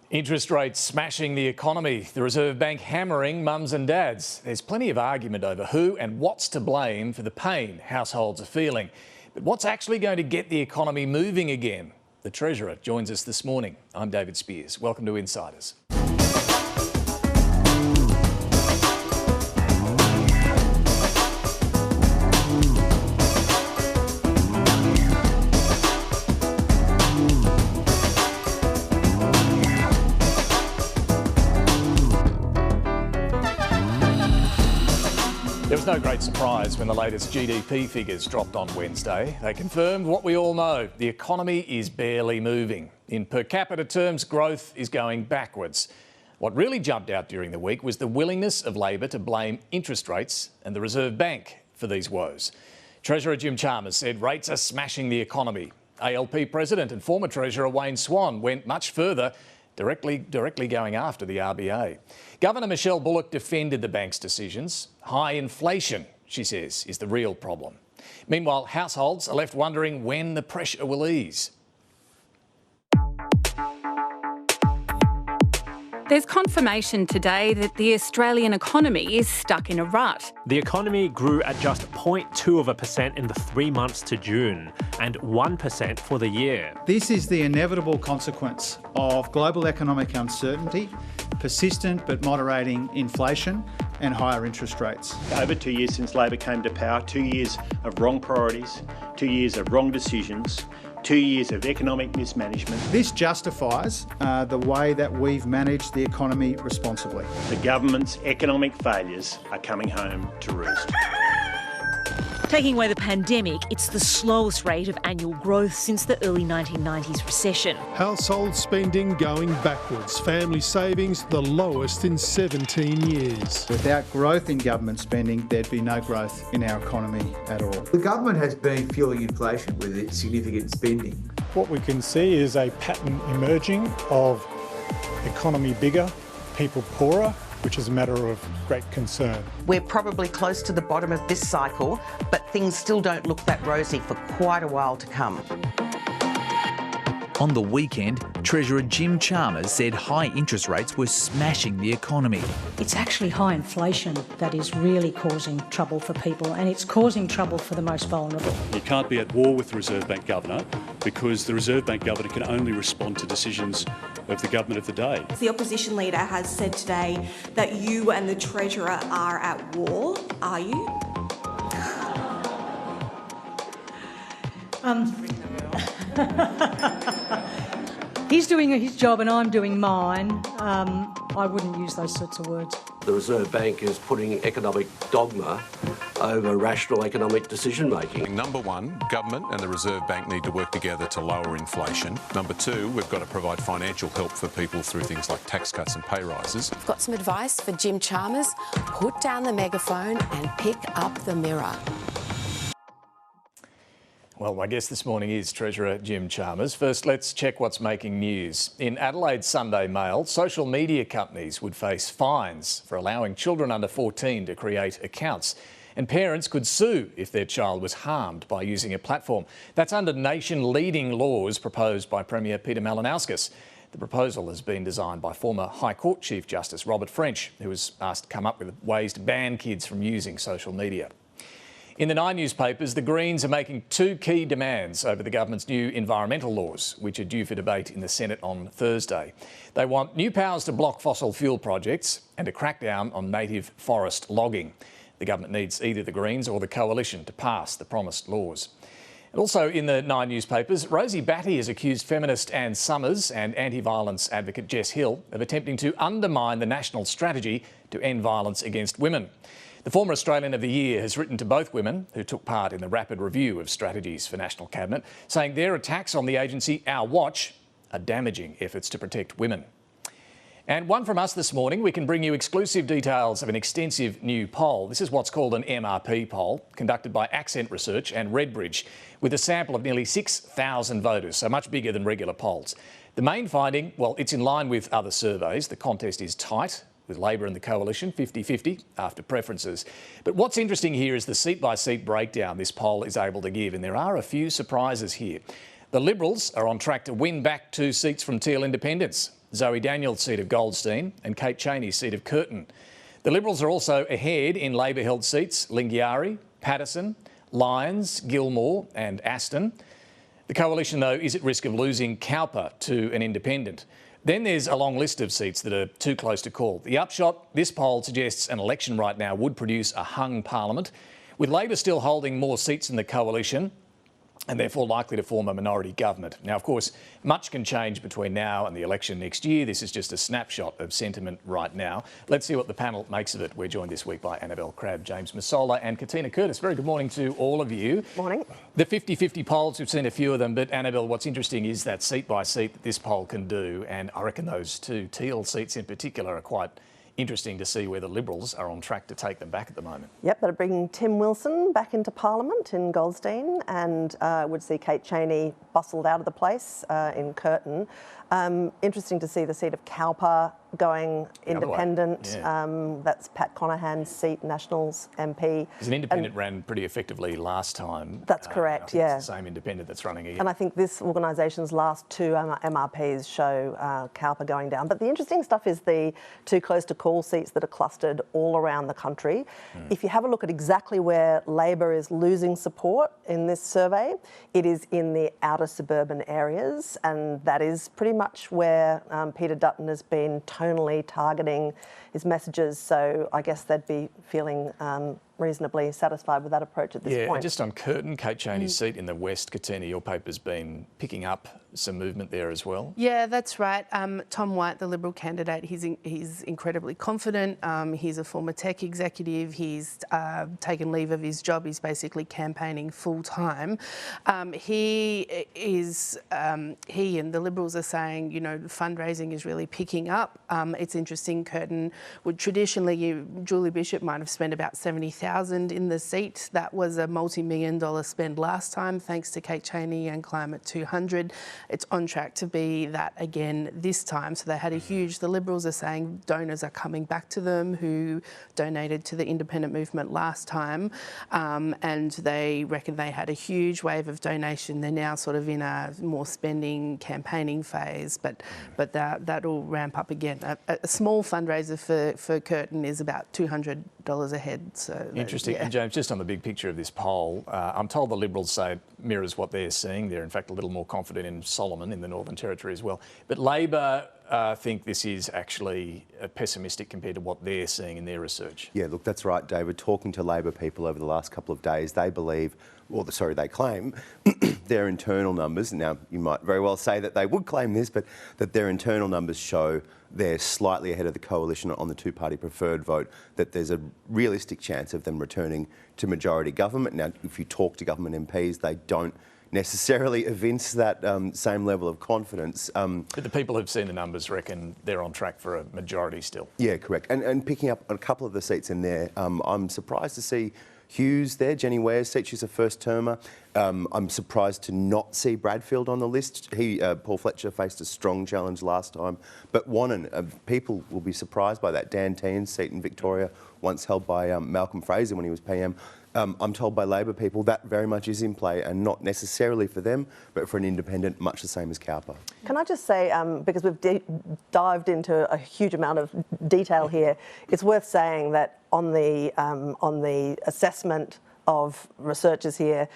Interest rates smashing the economy, the Reserve Bank hammering mums and dads. There's plenty of argument over who and what's to blame for the pain households are feeling. But what's actually going to get the economy moving again? The Treasurer joins us this morning. I'm David Speers. Welcome to Insiders. There was no great surprise when the latest GDP figures dropped on Wednesday. They confirmed what we all know. The economy is barely moving. In per capita terms, growth is going backwards. What really jumped out during the week was the willingness of Labor to blame interest rates and the Reserve Bank for these woes. Treasurer Jim Chalmers said rates are smashing the economy. ALP President and former Treasurer Wayne Swan went much further, directly going after the RBA. Governor Michelle Bullock defended the bank's decisions. High inflation, she says, is the real problem. Meanwhile, households are left wondering when the pressure will ease. There's confirmation today that the Australian economy is stuck in a rut. The economy grew at just 0.2% in the 3 months to June and 1% for the year. This is the inevitable consequence of global economic uncertainty, persistent but moderating inflation and higher interest rates. Over 2 years since Labor came to power, 2 years of wrong priorities, 2 years of wrong decisions, 2 years of economic mismanagement. This justifies the way that we've managed the economy responsibly. The government's economic failures are coming home to roost. Taking away the pandemic, it's the slowest rate of annual growth since the early 1990s recession. Household spending going backwards. Family savings the lowest in 17 years. Without growth in government spending, there'd be no growth in our economy at all. The government has been fuelling inflation with its significant spending. What we can see is a pattern emerging of economy bigger, people poorer, which is a matter of great concern. We're probably close to the bottom of this cycle, but things still don't look that rosy for quite a while to come. On the weekend, Treasurer Jim Chalmers said high interest rates were smashing the economy. It's actually high inflation that is really causing trouble for people, and it's causing trouble for the most vulnerable. You can't be at war with the Reserve Bank Governor because the Reserve Bank Governor can only respond to decisions of the government of the day. The opposition leader has said today that you and the Treasurer are at war. Are you? He's doing his job and I'm doing mine. I wouldn't use those sorts of words. The Reserve Bank is putting economic dogma over rational economic decision making. Number one, government and the Reserve Bank need to work together to lower inflation. Number two, we've got to provide financial help for people through things like tax cuts and pay rises. I've got some advice for Jim Chalmers. Put down the megaphone and pick up the mirror. Well, my guest this morning is Treasurer Jim Chalmers. First, let's check what's making news. In Adelaide's Sunday Mail, social media companies would face fines for allowing children under 14 to create accounts, and parents could sue if their child was harmed by using a platform. That's under nation-leading laws proposed by Premier Peter Malinauskas. The proposal has been designed by former High Court Chief Justice Robert French, who was asked to come up with ways to ban kids from using social media. In the Nine newspapers, the Greens are making two key demands over the government's new environmental laws, which are due for debate in the Senate on Thursday. They want new powers to block fossil fuel projects and a crackdown on native forest logging. The government needs either the Greens or the Coalition to pass the promised laws. And also in the Nine newspapers, Rosie Batty has accused feminist Anne Summers and anti-violence advocate Jess Hill of attempting to undermine the national strategy to end violence against women. The former Australian of the Year has written to both women who took part in the rapid review of strategies for National Cabinet, saying their attacks on the agency Our Watch are damaging efforts to protect women. And one from us this morning, we can bring you exclusive details of an extensive new poll. This is what's called an MRP poll, conducted by Accent Research and Redbridge, with a sample of nearly 6,000 voters, so much bigger than regular polls. The main finding, well, it's in line with other surveys. The contest is tight, with Labor and the Coalition 50-50 after preferences. But what's interesting here is the seat-by-seat breakdown this poll is able to give, and there are a few surprises here. The Liberals are on track to win back 2 seats from Teal independents. Zoe Daniels' seat of Goldstein and Kate Chaney's seat of Curtin. The Liberals are also ahead in Labor-held seats Lingiari, Patterson, Lyons, Gilmore and Aston. The coalition, though, is at risk of losing Cowper to an independent. Then there's a long list of seats that are too close to call. The upshot, this poll suggests an election right now would produce a hung parliament, with Labor still holding more seats in the coalition and therefore likely to form a minority government. Now, of course, much can change between now and the election next year. This is just a snapshot of sentiment right now. Let's see what the panel makes of it. We're joined this week by Annabel Crabb, James Massola and Katina Curtis. Very good morning to all of you. Morning. The 50-50 polls, we've seen a few of them, but Annabel, what's interesting is that seat by seat that this poll can do, and I reckon those two Teal seats in particular are quite interesting to see where the Liberals are on track to take them back at the moment. Yep, that'll bring Tim Wilson back into Parliament in Goldstein, and would see Kate Chaney bustled out of the place in Curtin. Interesting to see the seat of Cowper going independent. Yeah. That's Pat Conahan's seat, Nationals MP. Because an independent ran pretty effectively last time. That's correct, yeah. It's the same independent that's running again. And I think this organisation's last two MRPs show Cowper going down. But the interesting stuff is the too close to call seats that are clustered all around the country. If you have a look at exactly where Labor is losing support in this survey, it is in the outer suburban areas, and that is pretty much where Peter Dutton has been tonally targeting his messages, so I guess they'd be feeling reasonably satisfied with that approach at this point. Yeah, just on Curtin, Kate Chaney's seat in the West, Katina, your paper's been picking up some movement there as well. Yeah, that's right. Tom White, the Liberal candidate, he's incredibly confident. He's a former tech executive. He's taken leave of his job. He's basically campaigning full time. He and the Liberals are saying, you know, fundraising is really picking up. It's interesting. Curtin would traditionally, Julie Bishop might have spent about $70,000 in the seat. That was a multi-million-dollar spend last time, thanks to Kate Chaney and Climate 200. It's on track to be that again this time. So they had a huge, the Liberals are saying donors are coming back to them who donated to the independent movement last time. And they reckon they had a huge wave of donation. They're now sort of in a more spending, campaigning phase, but that'll ramp up again. A small fundraiser for Curtin is about $200 a head. So interesting. Yeah. And James, just on the big picture of this poll, I'm told the Liberals say it mirrors what they're seeing. They're in fact a little more confident in Solomon in the Northern Territory as well. But Labor think this is actually pessimistic compared to what they're seeing in their research. Yeah, look, that's right, David. Talking to Labor people over the last couple of days, they believe, they claim their internal numbers, now you might very well say that they would claim this, but that their internal numbers show they're slightly ahead of the coalition on the two-party preferred vote, that there's a realistic chance of them returning to majority government. Now, if you talk to government MPs, they don't necessarily evince that same level of confidence. But the people who've seen the numbers reckon they're on track for a majority still. Yeah, correct. And picking up a couple of the seats in there, I'm surprised to see Hughes there, Jenny Ware's seat, she's a first-termer. I'm surprised to not see Bradfield on the list. Paul Fletcher faced a strong challenge last time. But Wannon, people will be surprised by that. Dan Tehan's seat in Victoria, once held by Malcolm Fraser when he was PM. I'm told by Labor people that very much is in play, and not necessarily for them, but for an independent, much the same as Cowper. Can I just say, because we've dived into a huge amount of detail here, it's worth saying that on the assessment of researchers here,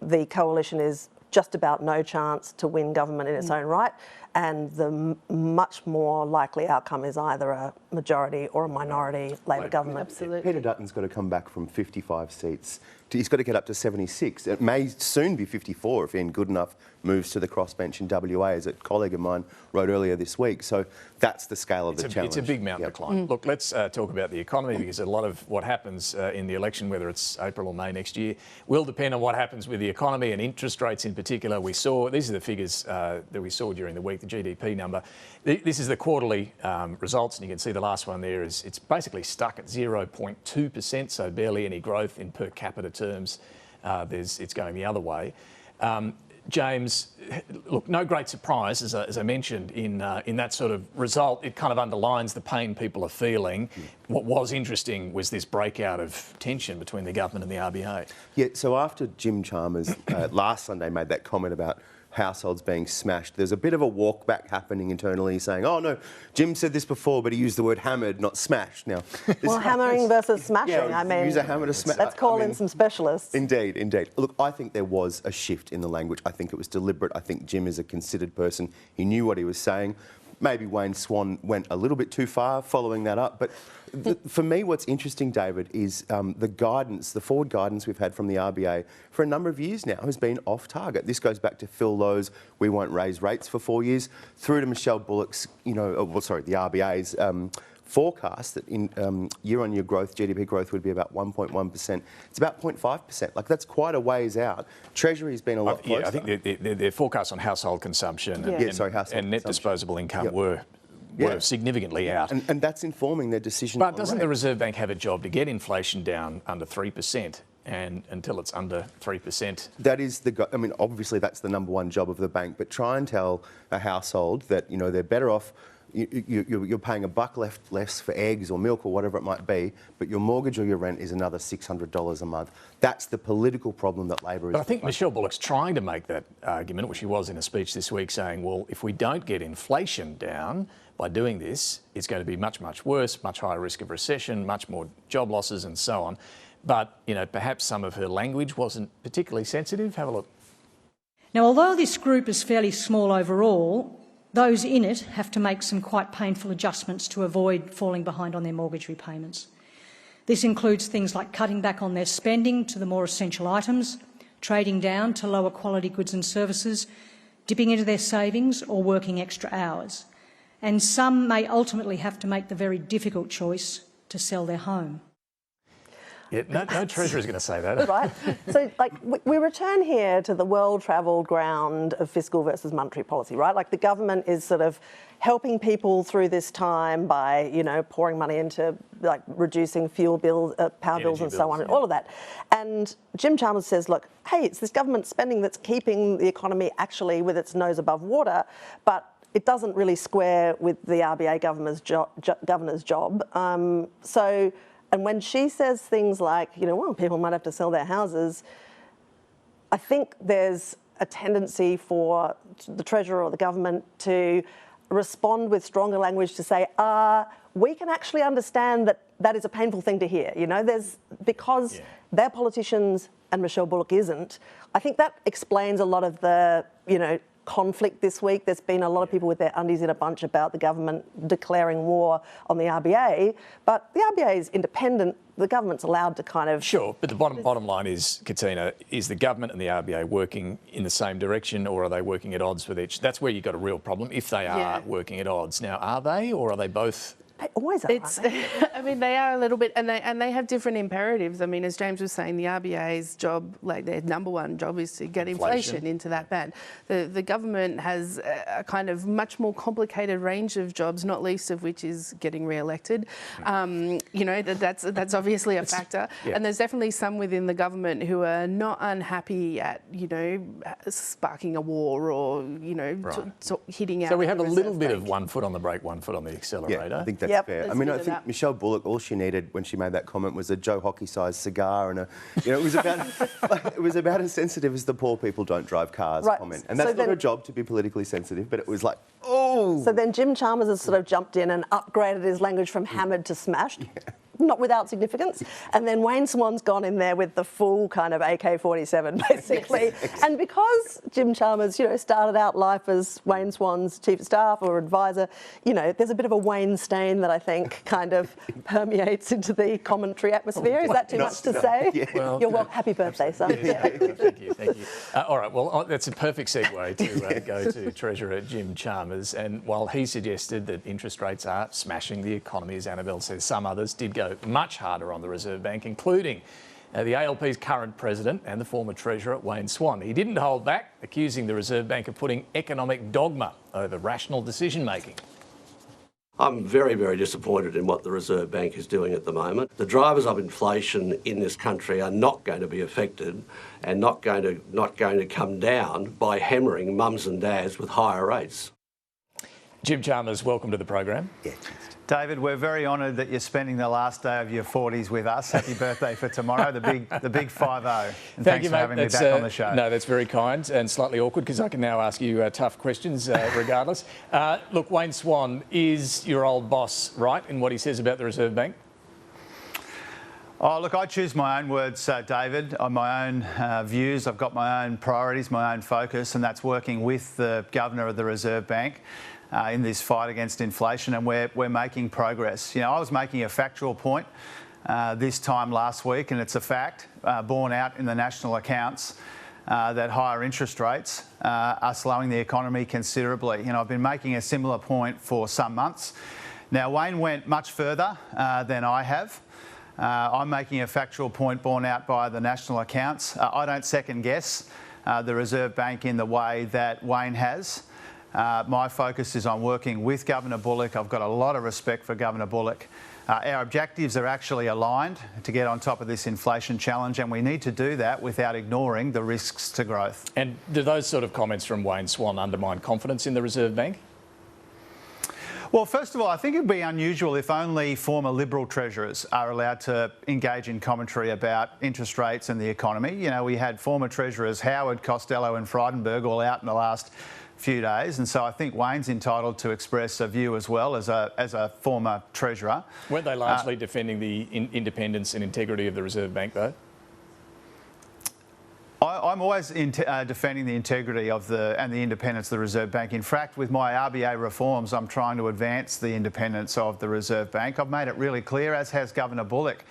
the coalition is just about no chance to win government in its own right, and the much more likely outcome is either a majority or a minority Labor government. Absolutely. Peter Dutton's got to come back from 55 seats. He's got to get up to 76. It may soon be 54 if Ian Goodenough moves to the crossbench in WA, as a colleague of mine wrote earlier this week. So that's the scale of the challenge. It's a big mountain to climb. Look, let's talk about the economy, because a lot of what happens in the election, whether it's April or May next year, will depend on what happens with the economy and interest rates in particular. These are the figures that we saw during the week, the GDP number. This is the quarterly results, and you can see the last one there is it's basically stuck at 0.2%, so barely any growth in per capita terms. It's going the other way. James, look, no great surprise, as I mentioned, in that sort of result. It kind of underlines the pain people are feeling. What was interesting was this breakout of tension between the government and the RBA. Yeah, so after Jim Chalmers last Sunday made that comment about households being smashed. There's a bit of a walk back happening internally saying, oh no, Jim said this before, but he used the word hammered, not smashed. Now, well, hammering versus smashing, yeah, I mean, use a hammer to smash. Let's call in some specialists. Indeed, indeed. Look, I think there was a shift in the language. I think it was deliberate. I think Jim is a considered person. He knew what he was saying. Maybe Wayne Swan went a little bit too far following that up. But for me, what's interesting, David, is the guidance, the forward guidance we've had from the RBA for a number of years now has been off target. This goes back to Phil Lowe's, we won't raise rates for 4 years, through to Michelle Bullock's, the RBA's forecast that in year-on-year growth, GDP growth would be about 1.1%. It's about 0.5%. Like, that's quite a ways out. Treasury's been a lot closer. Yeah, I think their forecasts on household consumption and net disposable income were significantly out. And that's informing their decision. But doesn't the Reserve Bank have a job to get inflation down under 3%? And until it's under 3%. That is obviously that's the number one job of the bank, but try and tell a household that, they're better off. You're paying $1 less for eggs or milk or whatever it might be, but your mortgage or your rent is another $600 a month. That's the political problem that Labor is. But I think Michelle Bullock's trying to make that argument, which she was in a speech this week, saying, well, if we don't get inflation down by doing this, it's going to be much, much worse, much higher risk of recession, much more job losses and so on. But, perhaps some of her language wasn't particularly sensitive. Have a look. Now, although this group is fairly small overall, those in it have to make some quite painful adjustments to avoid falling behind on their mortgage repayments. This includes things like cutting back on their spending to the more essential items, trading down to lower quality goods and services, dipping into their savings or working extra hours. And some may ultimately have to make the very difficult choice to sell their home. Yeah, no treasurer is going to say that. Right. So, we return here to the well-travelled ground of fiscal versus monetary policy, right? Like, the government is sort of helping people through this time by, pouring money into, reducing fuel bills, power bills and so on, and all of that. And Jim Chalmers says, look, hey, it's this government spending that's keeping the economy actually with its nose above water, but it doesn't really square with the RBA governor's job. And when she says things like, well, people might have to sell their houses, I think there's a tendency for the Treasurer or the government to respond with stronger language to say, we can actually understand that that is a painful thing to hear. Because they're politicians and Michelle Bullock isn't, I think that explains a lot of the, conflict this week. There's been a lot of people with their undies in a bunch about the government declaring war on the RBA, but the RBA is independent. The government's allowed to kind of... Sure, but the bottom line is, Katina, is the government and the RBA working in the same direction, or are they working at odds with each? That's where you've got a real problem, if they are working at odds. Now, are they, or are they both... They always are. They are a little bit, and they have different imperatives. I mean, as James was saying, the RBA's job, their number one job, is to get inflation into that band. The government has a kind of much more complicated range of jobs, not least of which is getting re-elected. That's obviously a factor. Yeah. And there's definitely some within the government who are not unhappy at sparking a war or hitting out. So we have a little bit of one foot on the brake, one foot on the accelerator. Yeah, I think that's fair. I mean, I think Michelle Bullock, all she needed when she made that comment was a Joe Hockey-sized cigar and it was about it was about as sensitive as the poor people don't drive cars comment. And that's not her job to be politically sensitive, but it was like, oh. So then Jim Chalmers has sort of jumped in and upgraded his language from hammered to smashed. Not without significance. And then Wayne Swan's gone in there with the full kind of AK-47, basically. And because Jim Chalmers, started out life as Wayne Swan's chief of staff or advisor, there's a bit of a Wayne stain that I think kind of permeates into the commentary atmosphere. Is that too much to say? Yeah. Well, you're welcome. Happy birthday, son. Thank you. All right, well, that's a perfect segue to go to Treasurer Jim Chalmers. And while he suggested that interest rates are smashing the economy, as Annabel says, some others did go much harder on the Reserve Bank, including the ALP's current president and the former treasurer, Wayne Swan. He didn't hold back, accusing the Reserve Bank of putting economic dogma over rational decision-making. I'm very, very disappointed in what the Reserve Bank is doing at the moment. The drivers of inflation in this country are not going to be affected and not going to come down by hammering mums and dads with higher rates. Jim Chalmers, welcome to the program. Yeah. David, we're very honoured that you're spending the last day of your 40s with us. Happy birthday for tomorrow, the big 5-0. And thanks for having me back on the show. No, that's very kind and slightly awkward because I can now ask you tough questions regardless. Look, Wayne Swan is your old boss, right, in what he says about the Reserve Bank? Oh, look, I choose my own words, David, on my own views. I've got my own priorities, my own focus, and that's working with the Governor of the Reserve Bank in this fight against inflation, and we're making progress. You know, I was making a factual point this time last week, and it's a fact borne out in the national accounts that higher interest rates are slowing the economy considerably. You know, I've been making a similar point for some months. Now, Wayne went much further than I have. I'm making a factual point borne out by the national accounts. I don't second guess the Reserve Bank in the way that Wayne has. My focus is on working with Governor Bullock. I've got a lot of respect for Governor Bullock. Our objectives are actually aligned to get on top of this inflation challenge, and we need to do that without ignoring the risks to growth. And do those sort of comments from Wayne Swan undermine confidence in the Reserve Bank? Well, first of all, I think it'd be unusual if only former Liberal Treasurers are allowed to engage in commentary about interest rates and the economy. You know, we had former Treasurers Howard, Costello and Frydenberg all out in the last few days, and so I think Wayne's entitled to express a view as well as a former Treasurer. Weren't they largely defending the independence and integrity of the Reserve Bank, though? I'm always defending the integrity of and the independence of the Reserve Bank. In fact, with my RBA reforms, I'm trying to advance the independence of the Reserve Bank. I've made it really clear, as has Governor Bullock,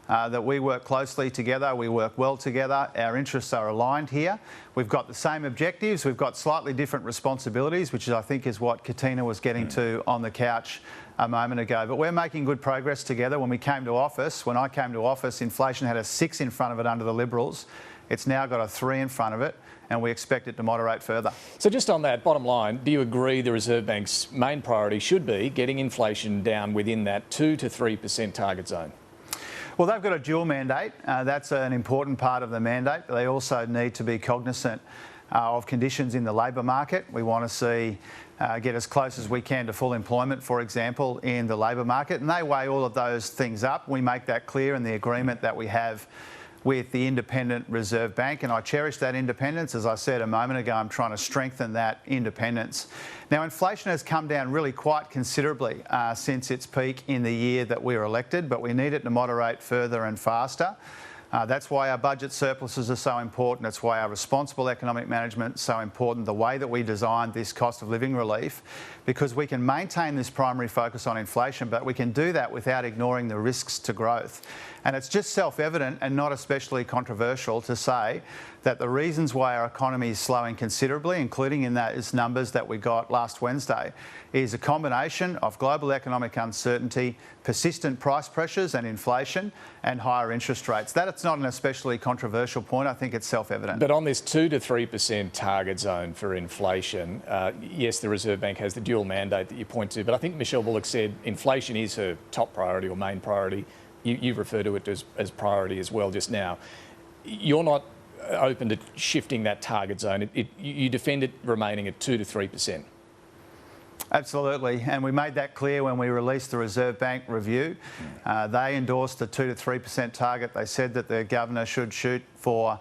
that we work closely together, we work well together, our interests are aligned here. We've got the same objectives, we've got slightly different responsibilities, which I think is what Katina was getting to on the couch a moment ago. But we're making good progress together. When I came to office, inflation had a 6 in front of it under the Liberals. It's now got a 3 in front of it, and we expect it to moderate further. So just on that, bottom line, do you agree the Reserve Bank's main priority should be getting inflation down within that 2 to 3% target zone? Well, they've got a dual mandate. That's an important part of the mandate. They also need to be cognisant of conditions in the labour market. We want to see get as close as we can to full employment, for example, in the labour market, and they weigh all of those things up. We make that clear in the agreement that we have with the independent Reserve Bank, and I cherish that independence. As I said a moment ago, I'm trying to strengthen that independence. Now, inflation has come down really quite considerably since its peak in the year that we were elected, but we need it to moderate further and faster. That's why our budget surpluses are so important. That's why our responsible economic management is so important, the way that we designed this cost of living relief, because we can maintain this primary focus on inflation, but we can do that without ignoring the risks to growth. And it's just self-evident and not especially controversial to say that the reasons why our economy is slowing considerably, including in those numbers that we got last Wednesday, is a combination of global economic uncertainty, persistent price pressures and inflation, and higher interest rates. That's not an especially controversial point. I think it's self-evident. But on this 2 to 3% target zone for inflation, yes, the Reserve Bank has the dual mandate that you point to, but I think Michelle Bullock said inflation is her top priority or main priority. You refer to it as priority as well just now. You're not open to shifting that target zone. You defend it remaining at 2 to 3%. Absolutely, and we made that clear when we released the Reserve Bank review. They endorsed the 2 to 3% target. They said that the Governor should shoot for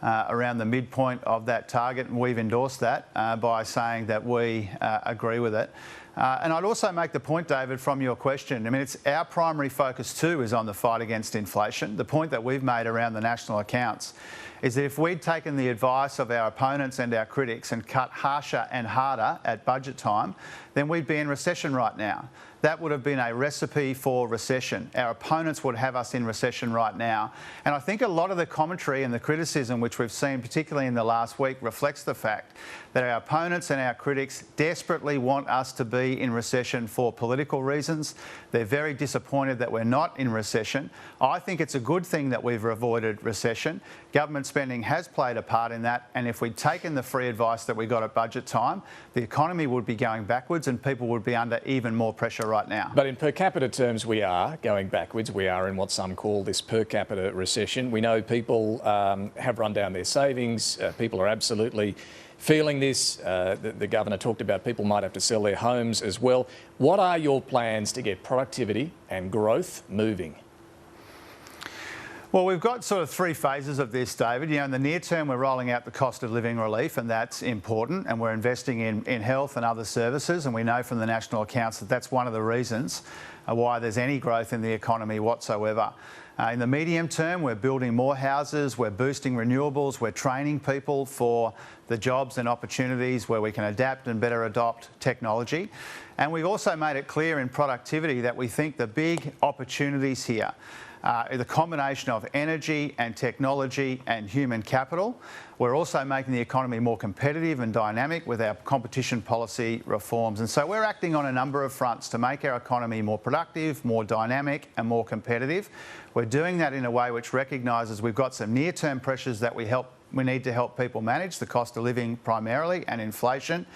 around the midpoint of that target, and we've endorsed that by saying that we agree with it. And I'd also make the point, David, from your question, I mean, it's our primary focus too is on the fight against inflation. The point that we've made around the national accounts is that if we'd taken the advice of our opponents and our critics and cut harsher and harder at budget time, then we'd be in recession right now. That would have been a recipe for recession. Our opponents would have us in recession right now. And I think a lot of the commentary and the criticism which we've seen, particularly in the last week, reflects the fact that our opponents and our critics desperately want us to be in recession for political reasons. They're very disappointed that we're not in recession. I think it's a good thing that we've avoided recession. Government spending has played a part in that, and if we'd taken the free advice that we got at budget time, the economy would be going backwards and people would be under even more pressure right now. But in per capita terms, we are going backwards. We are in what some call this per capita recession. We know people have run down their savings. People are absolutely feeling this. The Governor talked about people might have to sell their homes as well. What are your plans to get productivity and growth moving? Well, we've got sort of three phases of this, David. In the near term, we're rolling out the cost of living relief, and that's important, and we're investing in health and other services, and we know from the national accounts that that's one of the reasons why there's any growth in the economy whatsoever. In the medium term, we're building more houses, we're boosting renewables, we're training people for the jobs and opportunities where we can adapt and better adopt technology. And we've also made it clear in productivity that we think the big opportunities here the combination of energy and technology and human capital. We're also making the economy more competitive and dynamic with our competition policy reforms. And so we're acting on a number of fronts to make our economy more productive, more dynamic and more competitive. We're doing that in a way which recognises we've got some near-term pressures that we need to help people manage, the cost of living primarily and inflation.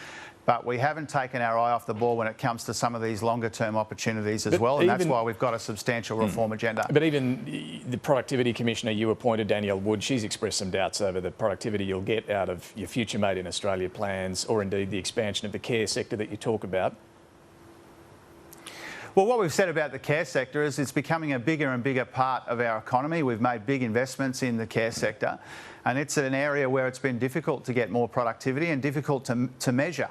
But we haven't taken our eye off the ball when it comes to some of these longer-term opportunities as well, and that's why we've got a substantial reform agenda. But even the Productivity Commissioner you appointed, Danielle Wood, she's expressed some doubts over the productivity you'll get out of your Future Made in Australia plans, or indeed the expansion of the care sector that you talk about. Well, what we've said about the care sector is it's becoming a bigger and bigger part of our economy. We've made big investments in the care sector, and it's an area where it's been difficult to get more productivity and difficult to measure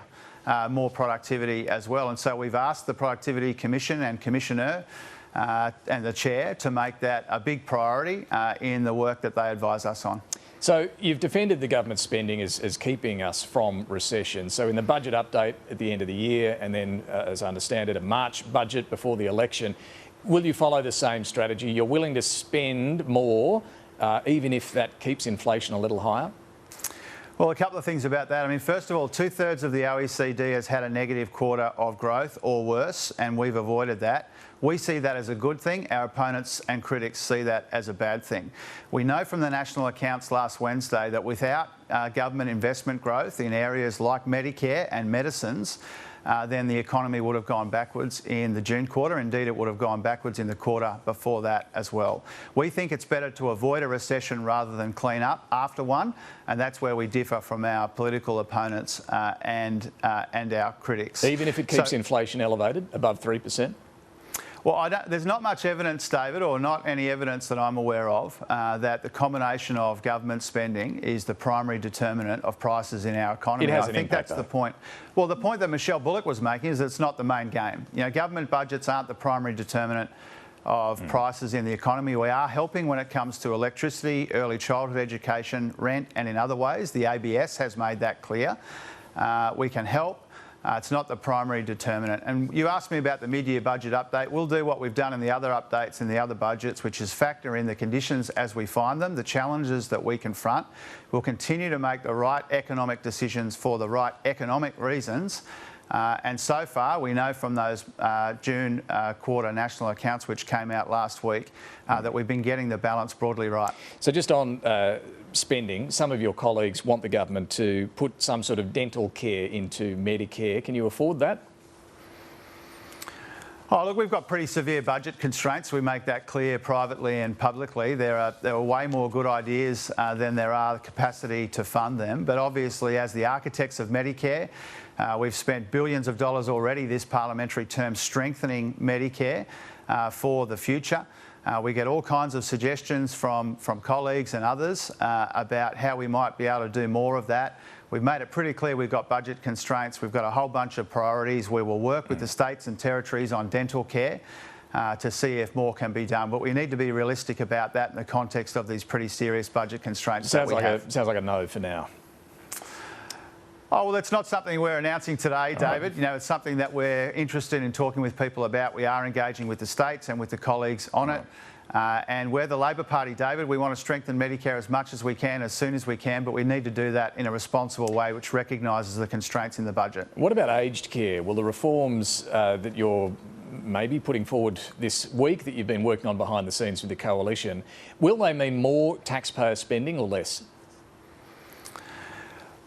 more productivity as well. And so we've asked the Productivity Commission and Commissioner and the Chair to make that a big priority in the work that they advise us on. So you've defended the government spending as keeping us from recession. So in the budget update at the end of the year, and then, as I understand it, a March budget before the election, will you follow the same strategy? You're willing to spend more, even if that keeps inflation a little higher? Well, a couple of things about that. I mean, first of all, 2/3 of the OECD has had a negative quarter of growth or worse, and we've avoided that. We see that as a good thing. Our opponents and critics see that as a bad thing. We know from the national accounts last Wednesday that without government investment growth in areas like Medicare and medicines, then the economy would have gone backwards in the June quarter. Indeed, it would have gone backwards in the quarter before that as well. We think it's better to avoid a recession rather than clean up after one, and that's where we differ from our political opponents and our critics. Even if it keeps inflation elevated, above 3%? Well, there's not much evidence, David, or not any evidence that I'm aware of, that the combination of government spending is the primary determinant of prices in our economy. I think that's the point. Well, the point that Michelle Bullock was making is that it's not the main game. Government budgets aren't the primary determinant of prices in the economy. We are helping when it comes to electricity, early childhood education, rent, and in other ways. The ABS has made that clear. We can help. It's not the primary determinant. And you asked me about the mid-year budget update. We'll do what we've done in the other updates and the other budgets, which is factor in the conditions as we find them, the challenges that we confront. We'll continue to make the right economic decisions for the right economic reasons. And so far, we know from those June quarter national accounts, which came out last week, that we've been getting the balance broadly right. So just on spending, some of your colleagues want the government to put some sort of dental care into Medicare. Can you afford that? Oh, look, we've got pretty severe budget constraints. We make that clear privately and publicly. There are way more good ideas than there are capacity to fund them. But obviously, as the architects of Medicare, we've spent billions of dollars already this parliamentary term strengthening Medicare for the future. We get all kinds of suggestions from colleagues and others about how we might be able to do more of that. We've made it pretty clear we've got budget constraints. We've got a whole bunch of priorities. We will work with the states and territories on dental care to see if more can be done. But we need to be realistic about that in the context of these pretty serious budget constraints that we have. Sounds like a no for now. Oh, well, it's not something we're announcing today, David. It's something that we're interested in talking with people about. We are engaging with the states and with the colleagues on it. And we're the Labor Party, David. We want to strengthen Medicare as much as we can, as soon as we can, but we need to do that in a responsible way which recognises the constraints in the budget. What about aged care? Will the reforms that you're maybe putting forward this week, that you've been working on behind the scenes with the coalition, will they mean more taxpayer spending or less?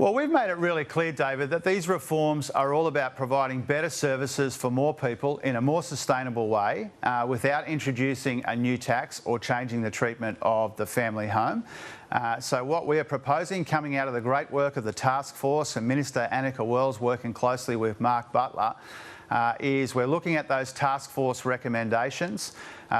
Well, we've made it really clear, David, that these reforms are all about providing better services for more people in a more sustainable way without introducing a new tax or changing the treatment of the family home. So what we are proposing, coming out of the great work of the task force and Minister Annika Wells working closely with Mark Butler, is we're looking at those task force recommendations.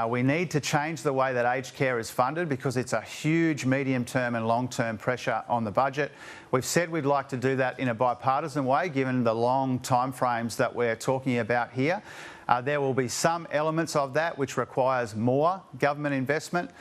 We need to change the way that aged care is funded because it's a huge medium-term and long-term pressure on the budget. We've said we'd like to do that in a bipartisan way, given the long timeframes that we're talking about here. There will be some elements of that which requires more government investment.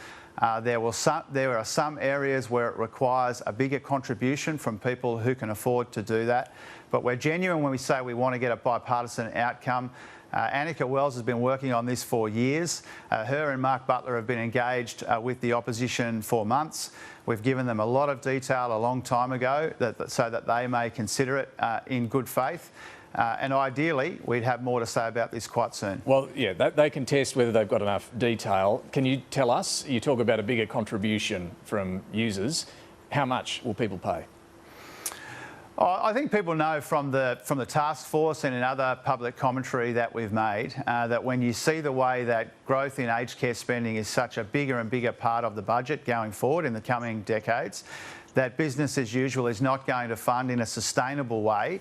There are some areas where it requires a bigger contribution from people who can afford to do that. But we're genuine when we say we want to get a bipartisan outcome. Annika Wells has been working on this for years. Her and Mark Butler have been engaged with the opposition for months. We've given them a lot of detail a long time ago so that they may consider it in good faith. And ideally, we'd have more to say about this quite soon. Well, yeah, they can test whether they've got enough detail. Can you tell us, you talk about a bigger contribution from users, how much will people pay? I think people know from the task force and in other public commentary that we've made that when you see the way that growth in aged care spending is such a bigger and bigger part of the budget going forward in the coming decades, that business as usual is not going to fund in a sustainable way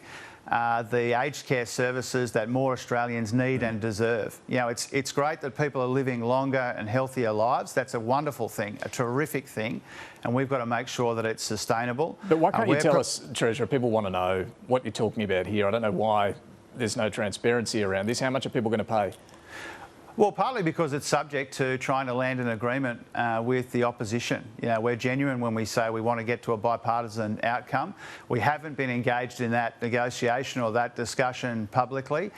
the aged care services that more Australians need and deserve. You know, it's great that people are living longer and healthier lives. That's a wonderful thing, a terrific thing, and we've got to make sure that it's sustainable. But why can't you tell us, Treasurer, people want to know what you're talking about here. I don't know why there's no transparency around this. How much are people going to pay? Well, partly because it's subject to trying to land an agreement with the opposition. You know, we're genuine when we say we want to get to a bipartisan outcome. We haven't been engaged in that negotiation or that discussion publicly.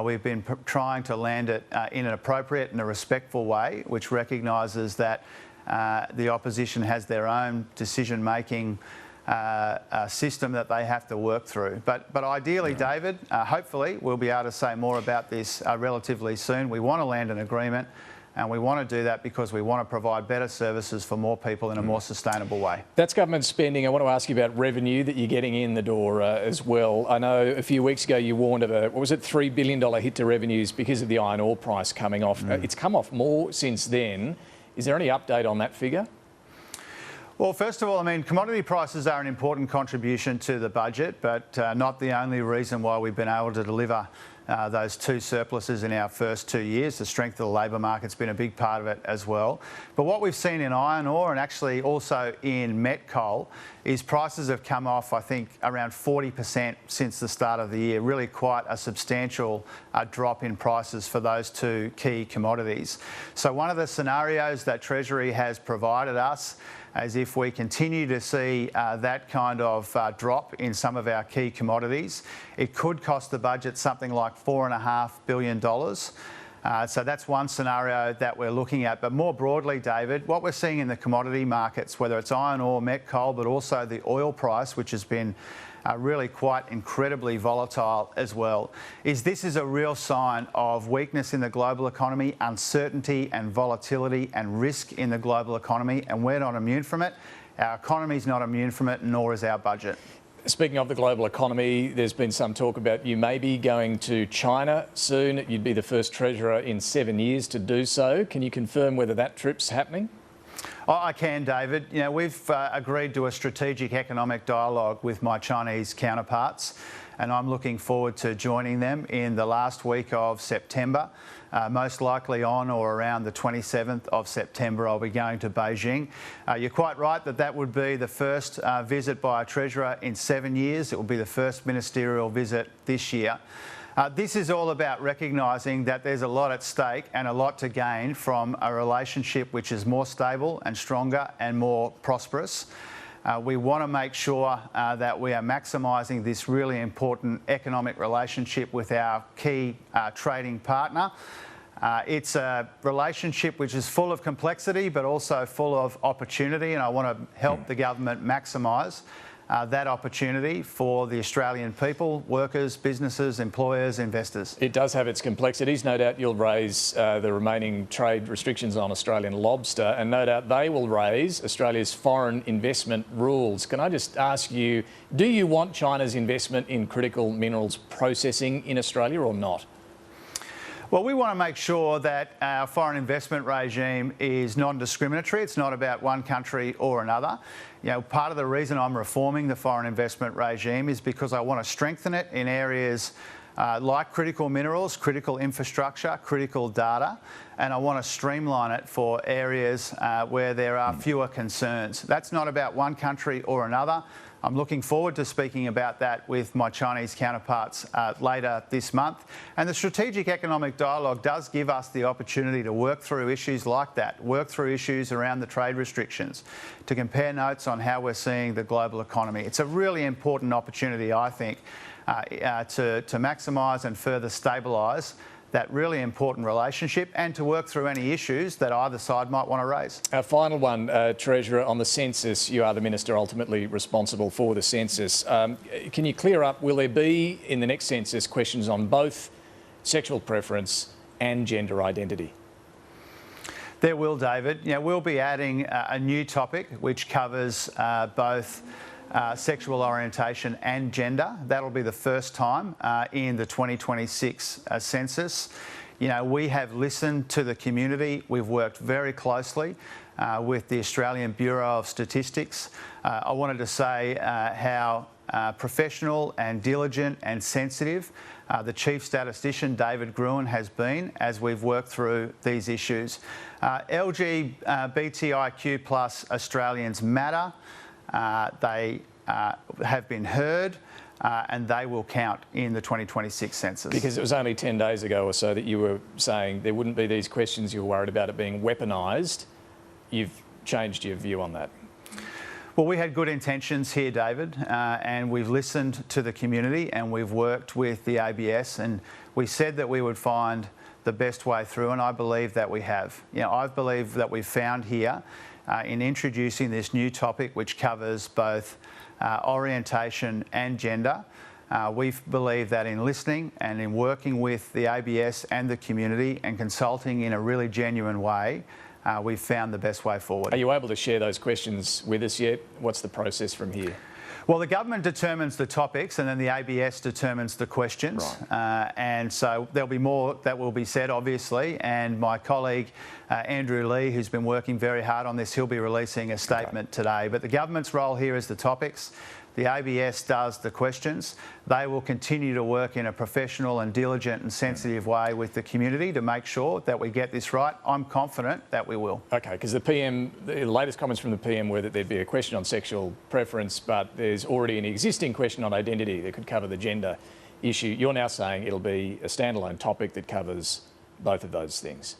We've been trying to land it in an appropriate and a respectful way, which recognises that the opposition has their own decision-making system that they have to work through. But ideally, David, hopefully we'll be able to say more about this relatively soon. We want to land an agreement, and we want to do that because we want to provide better services for more people in a more sustainable way. That's government spending. I want to ask you about revenue that you're getting in the door as well. I know a few weeks ago you warned of a, what was it, $3 billion hit to revenues because of the iron ore price coming off. It's come off more since then. Is there any update on that figure? Well, first of all, I mean, commodity prices are an important contribution to the budget, but not the only reason why we've been able to deliver those two surpluses in our first 2 years. The strength of the labour market's been a big part of it as well. But what we've seen in iron ore and actually also in met coal is prices have come off, I think, around 40% since the start of the year. Really quite a substantial drop in prices for those two key commodities. So one of the scenarios that Treasury has provided us as if we continue to see that kind of drop in some of our key commodities, it could cost the budget something like $4.5 billion. So that's one scenario that we're looking at. But more broadly, David, what we're seeing in the commodity markets, whether it's iron ore, met coal, but also the oil price, which has been really quite incredibly volatile as well, is this is a real sign of weakness in the global economy, uncertainty and volatility and risk in the global economy, and we're not immune from it. Our economy's not immune from it, nor is our budget. Speaking of the global economy, there's been some talk about you may be going to China soon. You'd be the first Treasurer in 7 years to do so. Can you confirm whether that trip's happening? Oh, I can, David. You know, we've agreed to a strategic economic dialogue with my Chinese counterparts, and I'm looking forward to joining them in the last week of September. Most likely on or around the 27th of September, I'll be going to Beijing. You're quite right that that would be the first visit by a Treasurer in 7 years. It will be the first ministerial visit this year. This is all about recognising that there's a lot at stake and a lot to gain from a relationship which is more stable and stronger and more prosperous. We want to make sure that we are maximising this really important economic relationship with our key trading partner. It's a relationship which is full of complexity but also full of opportunity, and I want to help the government maximise that opportunity for the Australian people, workers, businesses, employers, investors. It does have its complexities. No doubt you'll raise the remaining trade restrictions on Australian lobster, and no doubt they will raise Australia's foreign investment rules. Can I just ask you, do you want China's investment in critical minerals processing in Australia or not? Well, we want to make sure that our foreign investment regime is non-discriminatory. It's not about one country or another. You know, part of the reason I'm reforming the foreign investment regime is because I want to strengthen it in areas like critical minerals, critical infrastructure, critical data, and I want to streamline it for areas where there are fewer concerns. That's not about one country or another. I'm looking forward to speaking about that with my Chinese counterparts later this month. And the strategic economic dialogue does give us the opportunity to work through issues like that, work through issues around the trade restrictions, to compare notes on how we're seeing the global economy. It's a really important opportunity, I think, to maximise and further stabilise that really important relationship and to work through any issues that either side might want to raise. Our final one, Treasurer, on the census. You are the Minister ultimately responsible for the census. Can you clear up, will there be in the next census questions on both sexual preference and gender identity? There will, David. You know, we'll be adding a new topic which covers both sexual orientation and gender. That'll be the first time in the 2026 census. You know, we have listened to the community. We've worked very closely with the Australian Bureau of Statistics. I wanted to say how professional and diligent and sensitive the Chief Statistician, David Gruen, has been as we've worked through these issues. LGBTIQ plus Australians matter. They have been heard and they will count in the 2026 census. Because it was only 10 days ago or so that you were saying there wouldn't be these questions, you were worried about it being weaponised. You've changed your view on that. Well, we had good intentions here, David, and we've listened to the community and we've worked with the ABS, and we said that we would find the best way through, and I believe that we have. You know, I believe that we've found here in introducing this new topic which covers both orientation and gender. We believe that in listening and in working with the ABS and the community and consulting in a really genuine way, we've found the best way forward. Are you able to share those questions with us yet? What's the process from here? Well, the government determines the topics and then the ABS determines the questions. Right. And so there'll be more that will be said, obviously, and my colleague Andrew Lee, who's been working very hard on this, he'll be releasing a statement today. But the government's role here is the topics. The ABS does the questions. They will continue to work in a professional and diligent and sensitive way with the community to make sure that we get this right. I'm confident that we will. Okay, because the latest comments from the PM were that there'd be a question on sexual preference, but there's already an existing question on identity that could cover the gender issue. You're now saying it'll be a standalone topic that covers both of those things.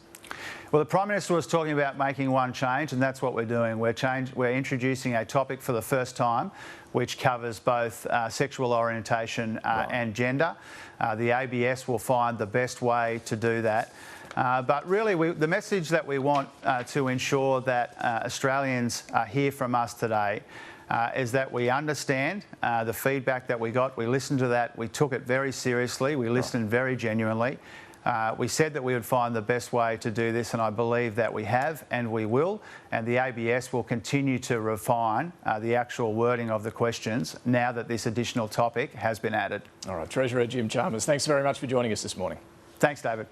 Well, the Prime Minister was talking about making one change, and that's what we're doing. We're introducing a topic for the first time which covers both sexual orientation and gender. The ABS will find the best way to do that. But really, the message that we want to ensure that Australians hear from us today is that we understand the feedback that we got. We listened to that. We took it very seriously. We listened very genuinely. We said that we would find the best way to do this, and I believe that we have and we will, and the ABS will continue to refine the actual wording of the questions now that this additional topic has been added. All right, Treasurer Jim Chalmers, thanks very much for joining us this morning. Thanks, David.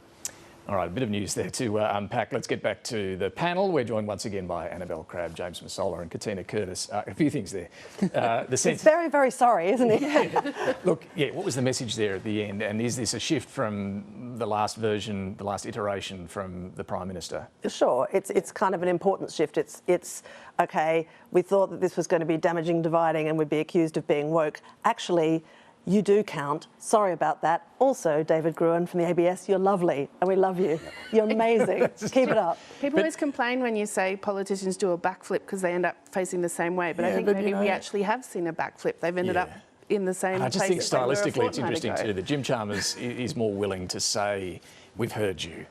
All right, a bit of news there to unpack. Let's get back to the panel. We're joined once again by Annabel Crabb, James Massola and Katina Curtis. A few things there. It's very, very sorry, isn't it? Yeah. Look, what was the message there at the end? And is this a shift from the last version, the last iteration from the Prime Minister? Sure, it's kind of an important shift. It's okay, we thought that this was going to be damaging, dividing and we'd be accused of being woke. Actually, you do count. Sorry about that. Also, David Gruen from the ABS, you're lovely and we love you. You're amazing. Keep it up. People always complain when you say politicians do a backflip because they end up facing the same way. But I think maybe we actually have seen a backflip. They've ended up in the same place. I just think stylistically it's interesting too that Jim Chalmers is more willing to say, we've heard you.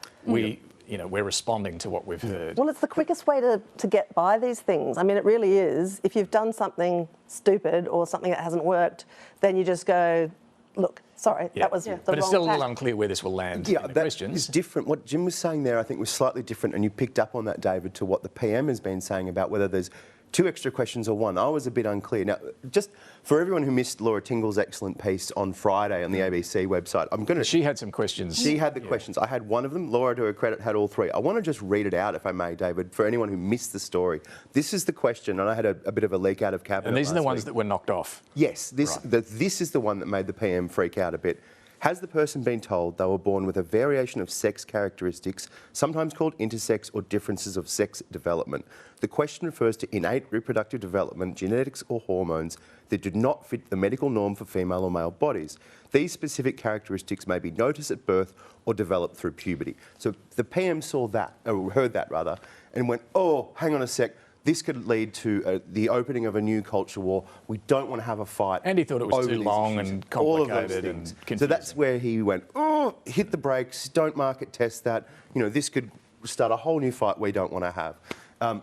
we're responding to what we've heard. Well, it's the quickest way to get by these things. I mean, it really is. If you've done something stupid or something that hasn't worked, then you just go, look, sorry, that was the wrong But it's still a little tack. unclear where this will land Yeah, in the that questions. is different. What Jim was saying there, I think, was slightly different, and you picked up on that, David, to what the PM has been saying about whether there's 2 extra questions or 1. I was a bit unclear. Now, just for everyone who missed Laura Tingle's excellent piece on Friday on the ABC website, I'm going to... She had some questions. She had the questions. I had one of them. Laura, to her credit, had all 3. I want to just read it out, if I may, David, for anyone who missed the story. This is the question, and I had a bit of a leak out of Cabinet. And these are the ones week. that were knocked off. Yes, this is the one that made the PM freak out a bit. Has the person been told they were born with a variation of sex characteristics, sometimes called intersex or differences of sex development? The question refers to innate reproductive development, genetics or hormones that do not fit the medical norm for female or male bodies. These specific characteristics may be noticed at birth or developed through puberty. So the PM saw that, or heard that rather, and went, oh, hang on a sec. This could lead to the opening of a new culture war. We don't want to have a fight. And he thought it was too long and complicated and confusing. So that's where he went, oh, hit the brakes, don't market test that. This could start a whole new fight we don't want to have.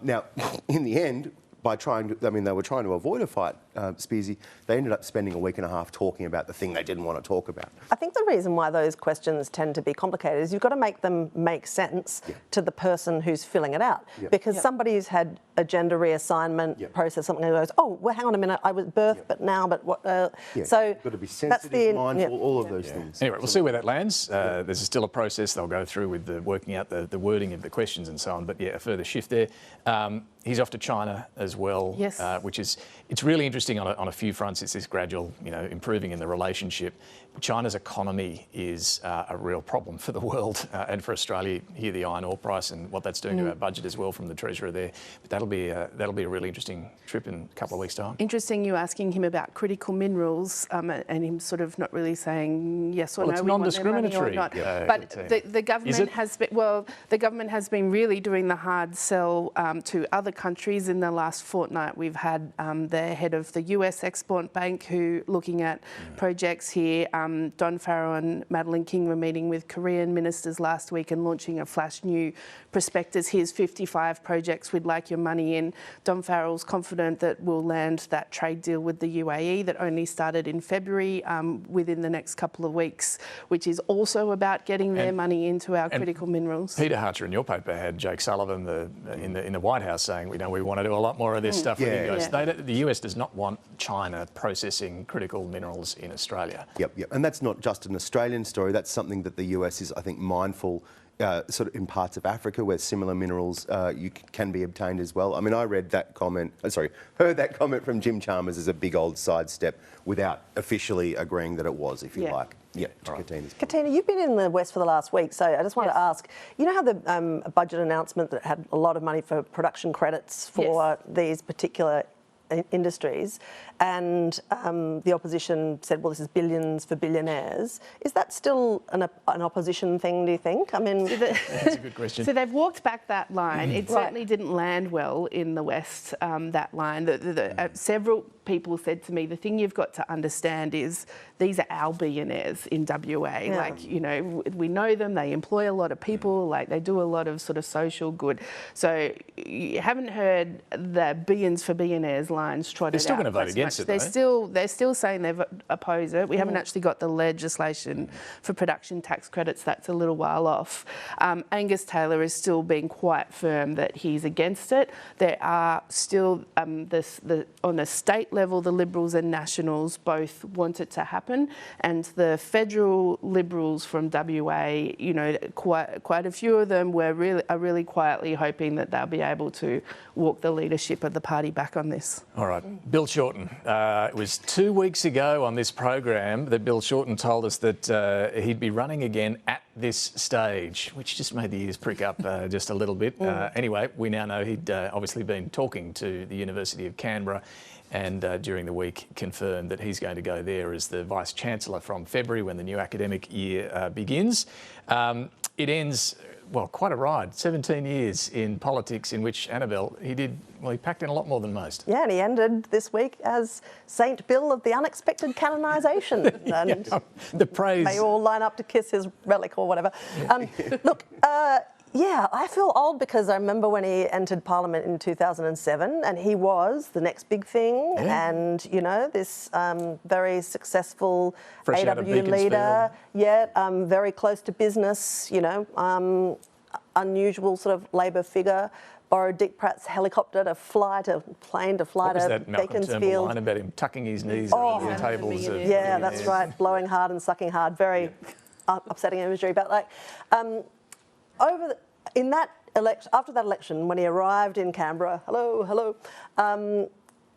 Now, in the end, by trying to, they were trying to avoid a fight, Spearsy, they ended up spending a week and a half talking about the thing they didn't want to talk about. I think the reason why those questions tend to be complicated is you've got to make them make sense to the person who's filling it out. Because somebody who's had a gender reassignment process, something that goes, oh, well, hang on a minute, I was birthed, but now, but what? So you've got to be sensitive, mindful, all of those things. Anyway, we'll see where that lands. There's still a process they'll go through with working out the wording of the questions and so on. But yeah, a further shift there. He's off to China as well, which is, it's really interesting on a few fronts. It's this gradual, improving in the relationship. China's economy is a real problem for the world and for Australia. Here, the iron ore price and what that's doing to our budget as well from the Treasurer there. But that'll be a really interesting trip in a couple of weeks' time. Interesting, you asking him about critical minerals and him sort of not really saying yes or no. It's we want their money or non-discriminatory. not. But the government has been the government has been really doing the hard sell to other countries. In the last fortnight, we've had the head of the US Export Bank who looking at projects here. Don Farrell and Madeleine King were meeting with Korean ministers last week and launching a flash new prospectus. Here's 55 projects we'd like your money in. Don Farrell's confident that we'll land that trade deal with the UAE that only started in February within the next couple of weeks, which is also about getting their money into our critical minerals. Peter Harcher in your paper had Jake Sullivan in the White House saying, we want to do a lot more of this stuff with you guys. The US does not want China processing critical minerals in Australia. Yep. And that's not just an Australian story. That's something that the US is, I think, mindful sort of in parts of Africa where similar minerals can be obtained as well. I mean, I heard that comment from Jim Chalmers as a big old sidestep without officially agreeing that it was, if you like. Yeah, Katina, you've been in the West for the last week, so I just wanted to ask, you know how the budget announcement that had a lot of money for production credits for these particular industries, and the opposition said, well, this is billions for billionaires. Is that still an opposition thing, do you think? I mean... That's a good question. So they've walked back that line. It certainly didn't land well in the West, that line. Several people said to me, the thing you've got to understand is these are our billionaires in WA. Like, we know them, they employ a lot of people, like they do a lot of sort of social good. So you haven't heard the billions for billionaires lines trotted out. They're still going to vote against it, They're still saying they oppose it. We haven't actually got the legislation for production tax credits. That's a little while off. Angus Taylor is still being quite firm that he's against it. There are still, on the state level, the Liberals and Nationals both want it to happen, and the federal Liberals from WA, quite a few of them are really quietly hoping that they'll be able to walk the leadership of the party back on this. All right. Bill Shorten. It was 2 weeks ago on this program that Bill Shorten told us that he'd be running again at this stage, which just made the ears prick up just a little bit. Anyway, we now know he'd obviously been talking to the University of Canberra and during the week confirmed that he's going to go there as the Vice-Chancellor from February when the new academic year begins. It ends... well, quite a ride. 17 years in politics in which Annabel, he packed in a lot more than most. Yeah, and he ended this week as Saint Bill of the unexpected canonisation. And the praise. May all line up to kiss his relic or whatever. Look, Yeah, I feel old because I remember when he entered Parliament in 2007 and he was the next big thing and, you know, this very successful Fresh out of AW leader, Beaconsfield. very close to business, you know, unusual sort of Labor figure. Borrowed Dick Pratt's helicopter to fly to plane to fly What was to that Malcolm Turnbull Beaconsfield. line about him tucking his knees under the tables of Yeah, that's right. Blowing hard and sucking hard. Very upsetting imagery. But like, after that election, when he arrived in Canberra,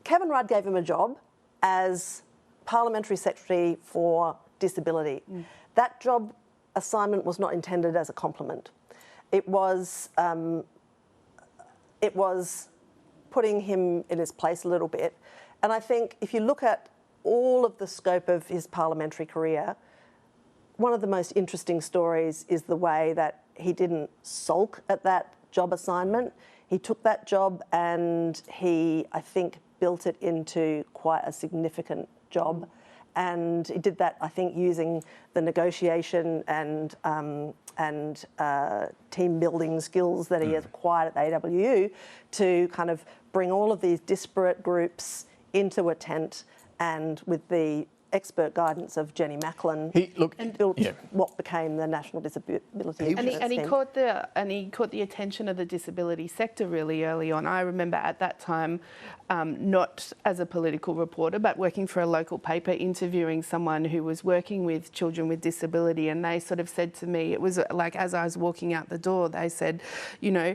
Kevin Rudd gave him a job as Parliamentary Secretary for Disability. That job assignment was not intended as a compliment. It was putting him in his place a little bit. And I think if you look at all of the scope of his parliamentary career, one of the most interesting stories is the way that he didn't sulk at that job assignment. He took that job and he, I think, built it into quite a significant job. And he did that, I think, using the negotiation and team building skills that he has acquired at the AWU to kind of bring all of these disparate groups into a tent, and with the expert guidance of Jenny Macklin, built what became the National Disability Insurance And he Scheme. caught the attention of the disability sector really early on. I remember at that time, not as a political reporter, but working for a local paper, interviewing someone who was working with children with disability, and they sort of said to me, it was like as I was walking out the door, they said, you know,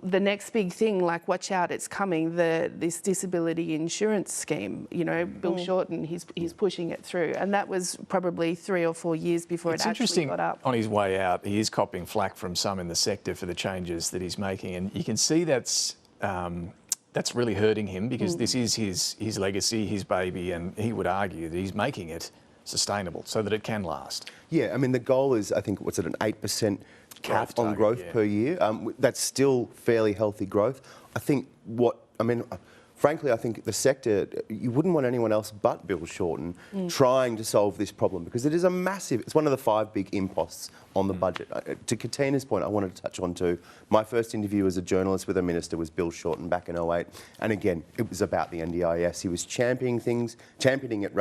the next big thing, like, watch out, it's coming, this disability insurance scheme. You know, Bill Shorten, he's pushing it through. And that was probably 3 or 4 years before it actually got up. On his way out, he is copping flack from some in the sector for the changes that he's making. And you can see that's really hurting him, because this is his legacy, his baby, and he would argue that he's making it sustainable so that it can last. Yeah, I mean, the goal is, I think, what's it, an 8% cap on growth per year? That's still fairly healthy growth. I think frankly, I think the sector, you wouldn't want anyone else but Bill Shorten trying to solve this problem, because it is it's one of the 5 big imposts on the budget. To Katina's point, I wanted to touch on too. My first interview as a journalist with a minister was Bill Shorten back in 2008. And again, it was about the NDIS. He was championing it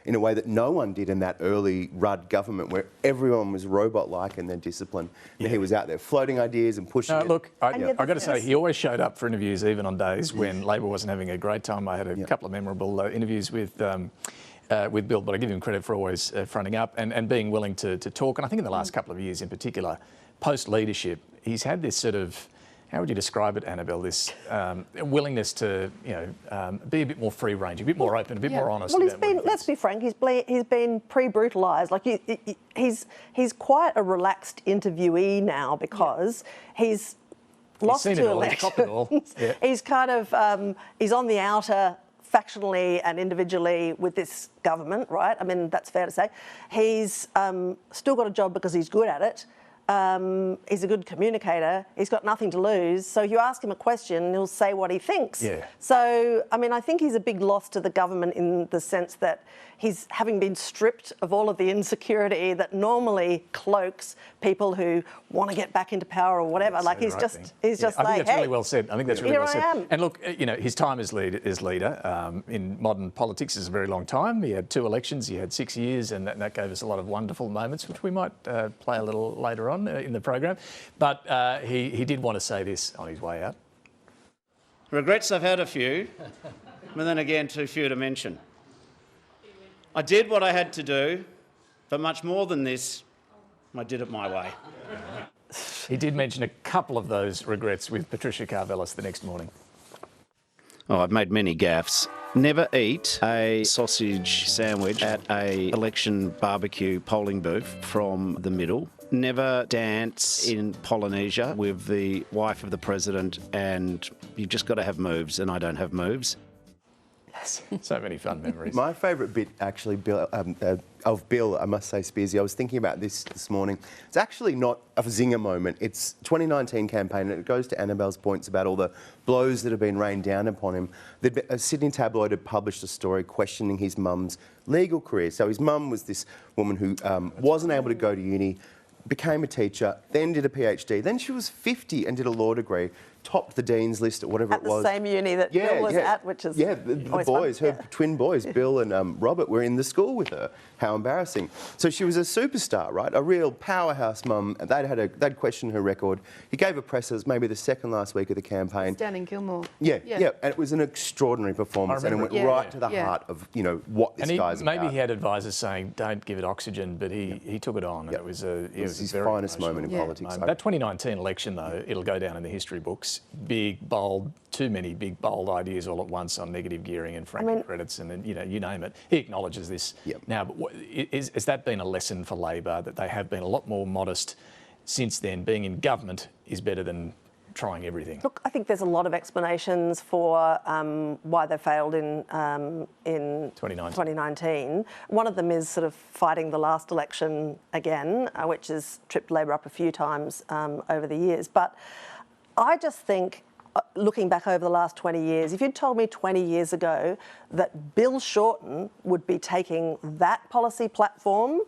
in a way that no one did in that early Rudd government, where everyone was robot-like in their discipline. And he was out there floating ideas and pushing it. Look, I've got to say, he always showed up for interviews, even on days when Labor wasn't having a great time. I had a couple of memorable interviews with Bill, but I give him credit for always fronting up and being willing to talk. And I think in the last couple of years in particular, post-leadership, he's had this sort of, how would you describe it, Annabel, this willingness to, be a bit more free-range, a bit more open, a bit more honest. Well, let's be frank, he's been pre-brutalised. Like, he's quite a relaxed interviewee now, because he's lost 2 elections. He's kind of, he's on the outer factionally and individually with this government, right? I mean, that's fair to say. He's still got a job because he's good at it. He's a good communicator. He's got nothing to lose. So you ask him a question, he'll say what he thinks. So, I mean, I think he's a big loss to the government in the sense that he's having been stripped of all of the insecurity that normally cloaks people who want to get back into power or whatever. Like, he's just I think that's really well said. Here I am. And look, his time as leader in modern politics is a very long time. He had 2 elections, he had 6 years, and that gave us a lot of wonderful moments, which we might play a little later on in the program. But he did want to say this on his way out. Regrets, I've had a few, but then again, too few to mention. I did what I had to do, but much more than this, I did it my way. He did mention a couple of those regrets with Patricia Carvelis the next morning. Oh, I've made many gaffes. Never eat a sausage sandwich at a election barbecue polling booth from the middle. Never dance in Polynesia with the wife of the president, and you've just got to have moves, and I don't have moves. Yes, so many fun memories. My favourite bit, actually, Bill, of Bill, I must say, Spearsy, I was thinking about this morning. It's actually not a zinger moment. It's 2019 campaign, and it goes to Annabel's points about all the blows that have been rained down upon him. A Sydney tabloid had published a story questioning his mum's legal career. So his mum was this woman who wasn't able to go to uni, became a teacher, then did a PhD. Then she was 50 and did a law degree, topped the dean's list at whatever At it was. the same uni that Bill was at, which is the boys, her twin boys, Bill and Robert, were in the school with her. How embarrassing. So she was a superstar, right? A real powerhouse mum. They'd questioned her record. He gave her presses maybe the second last week of the campaign. Down in Gilmore. Yeah. And it was an extraordinary performance, and it went right to the heart of what this guy's about. Maybe he had advisors saying, "Don't give it oxygen," but he took it on. And it was his finest moment in politics. That 2019 election, though, it'll go down in the history books. Big, bold, too many big, bold ideas all at once on negative gearing and franking credits, and then you name it. He acknowledges this now, but has that been a lesson for Labor, that they have been a lot more modest since then? Being in government is better than trying everything. Look, I think there's a lot of explanations for why they failed in 2019. One of them is sort of fighting the last election again, which has tripped Labor up a few times over the years. But I just think, looking back over the last 20 years, if you'd told me 20 years ago that Bill Shorten would be taking that policy platform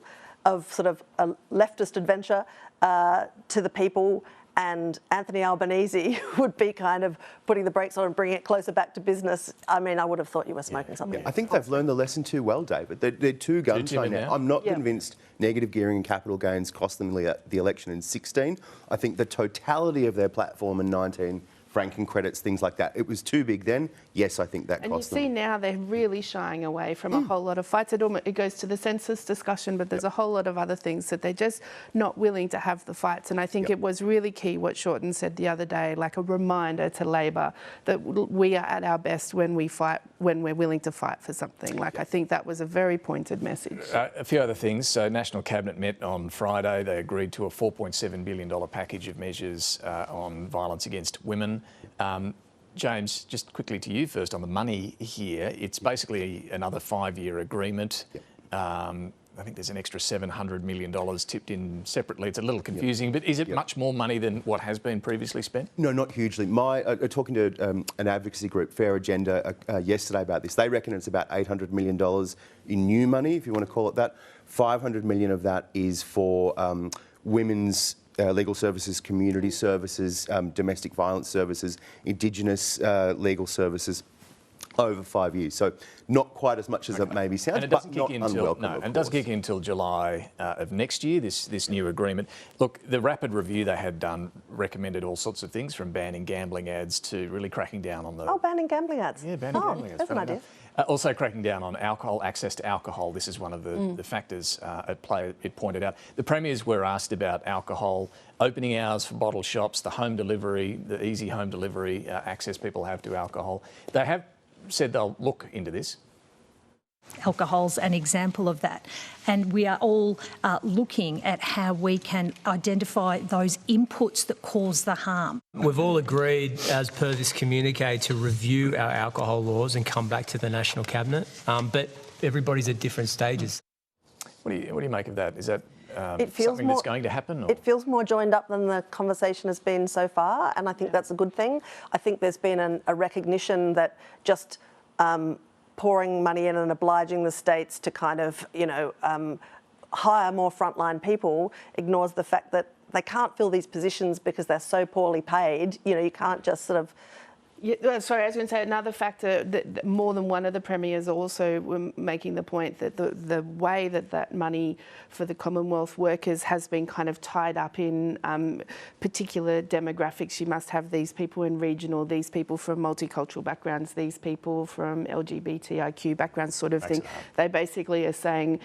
of sort of a leftist adventure to the people, and Anthony Albanese would be kind of putting the brakes on and bringing it closer back to business, I mean, I would have thought you were smoking something. I think they've learned the lesson too well, David. They're two guns right now. I'm not convinced negative gearing and capital gains cost them the election in 16. I think the totality of their platform in 19, franking credits, things like that, it was too big then. Yes, I think that cost them. And you see now they're really shying away from a whole lot of fights. It goes to the census discussion, but there's a whole lot of other things that they're just not willing to have the fights. And I think it was really key what Shorten said the other day, like a reminder to Labor that we are at our best when we fight, when we're willing to fight for something. Like, I think that was a very pointed message. A few other things. So National Cabinet met on Friday. They agreed to a $4.7 billion package of measures on violence against women. James, just quickly to you first on the money here. It's basically another 5-year agreement. I think there's an extra $700 million tipped in separately. It's a little confusing, but is it much more money than what has been previously spent? No, not hugely. Talking to an advocacy group, Fair Agenda, yesterday about this, they reckon it's about $800 million in new money, if you want to call it that. $500 million of that is for women's legal services, community services, domestic violence services, Indigenous legal services over 5 years. So not quite as much as it maybe sounds, and it doesn't but kick not in unwelcome, and it doesn't kick in until July of next year, this new agreement. Look, the rapid review they had done recommended all sorts of things, from banning gambling ads to really cracking down on the... Oh, banning gambling ads. Yeah, banning gambling ads. That's an idea. Also cracking down on alcohol, access to alcohol. This is one of the factors at play, it pointed out. The premiers were asked about alcohol, opening hours for bottle shops, the home delivery, the easy home delivery access people have to alcohol. They have said they'll look into this. Alcohol's an example of that. And we are all looking at how we can identify those inputs that cause the harm. We've all agreed, as per this communique, to review our alcohol laws and come back to the National Cabinet, but everybody's at different stages. What do you make of that? Is that it feels something that's going to happen? Or? It feels more joined up than the conversation has been so far, and I think that's a good thing. I think there's been a recognition that just pouring money in and obliging the states to kind of, hire more frontline people ignores the fact that they can't fill these positions because they're so poorly paid. You can't just sort of... Yeah, sorry, I was going to say another factor that more than one of the premiers also were making the point that the way that money for the Commonwealth workers has been kind of tied up in particular demographics. You must have these people in regional, these people from multicultural backgrounds, these people from LGBTIQ backgrounds, sort of thing. They basically are saying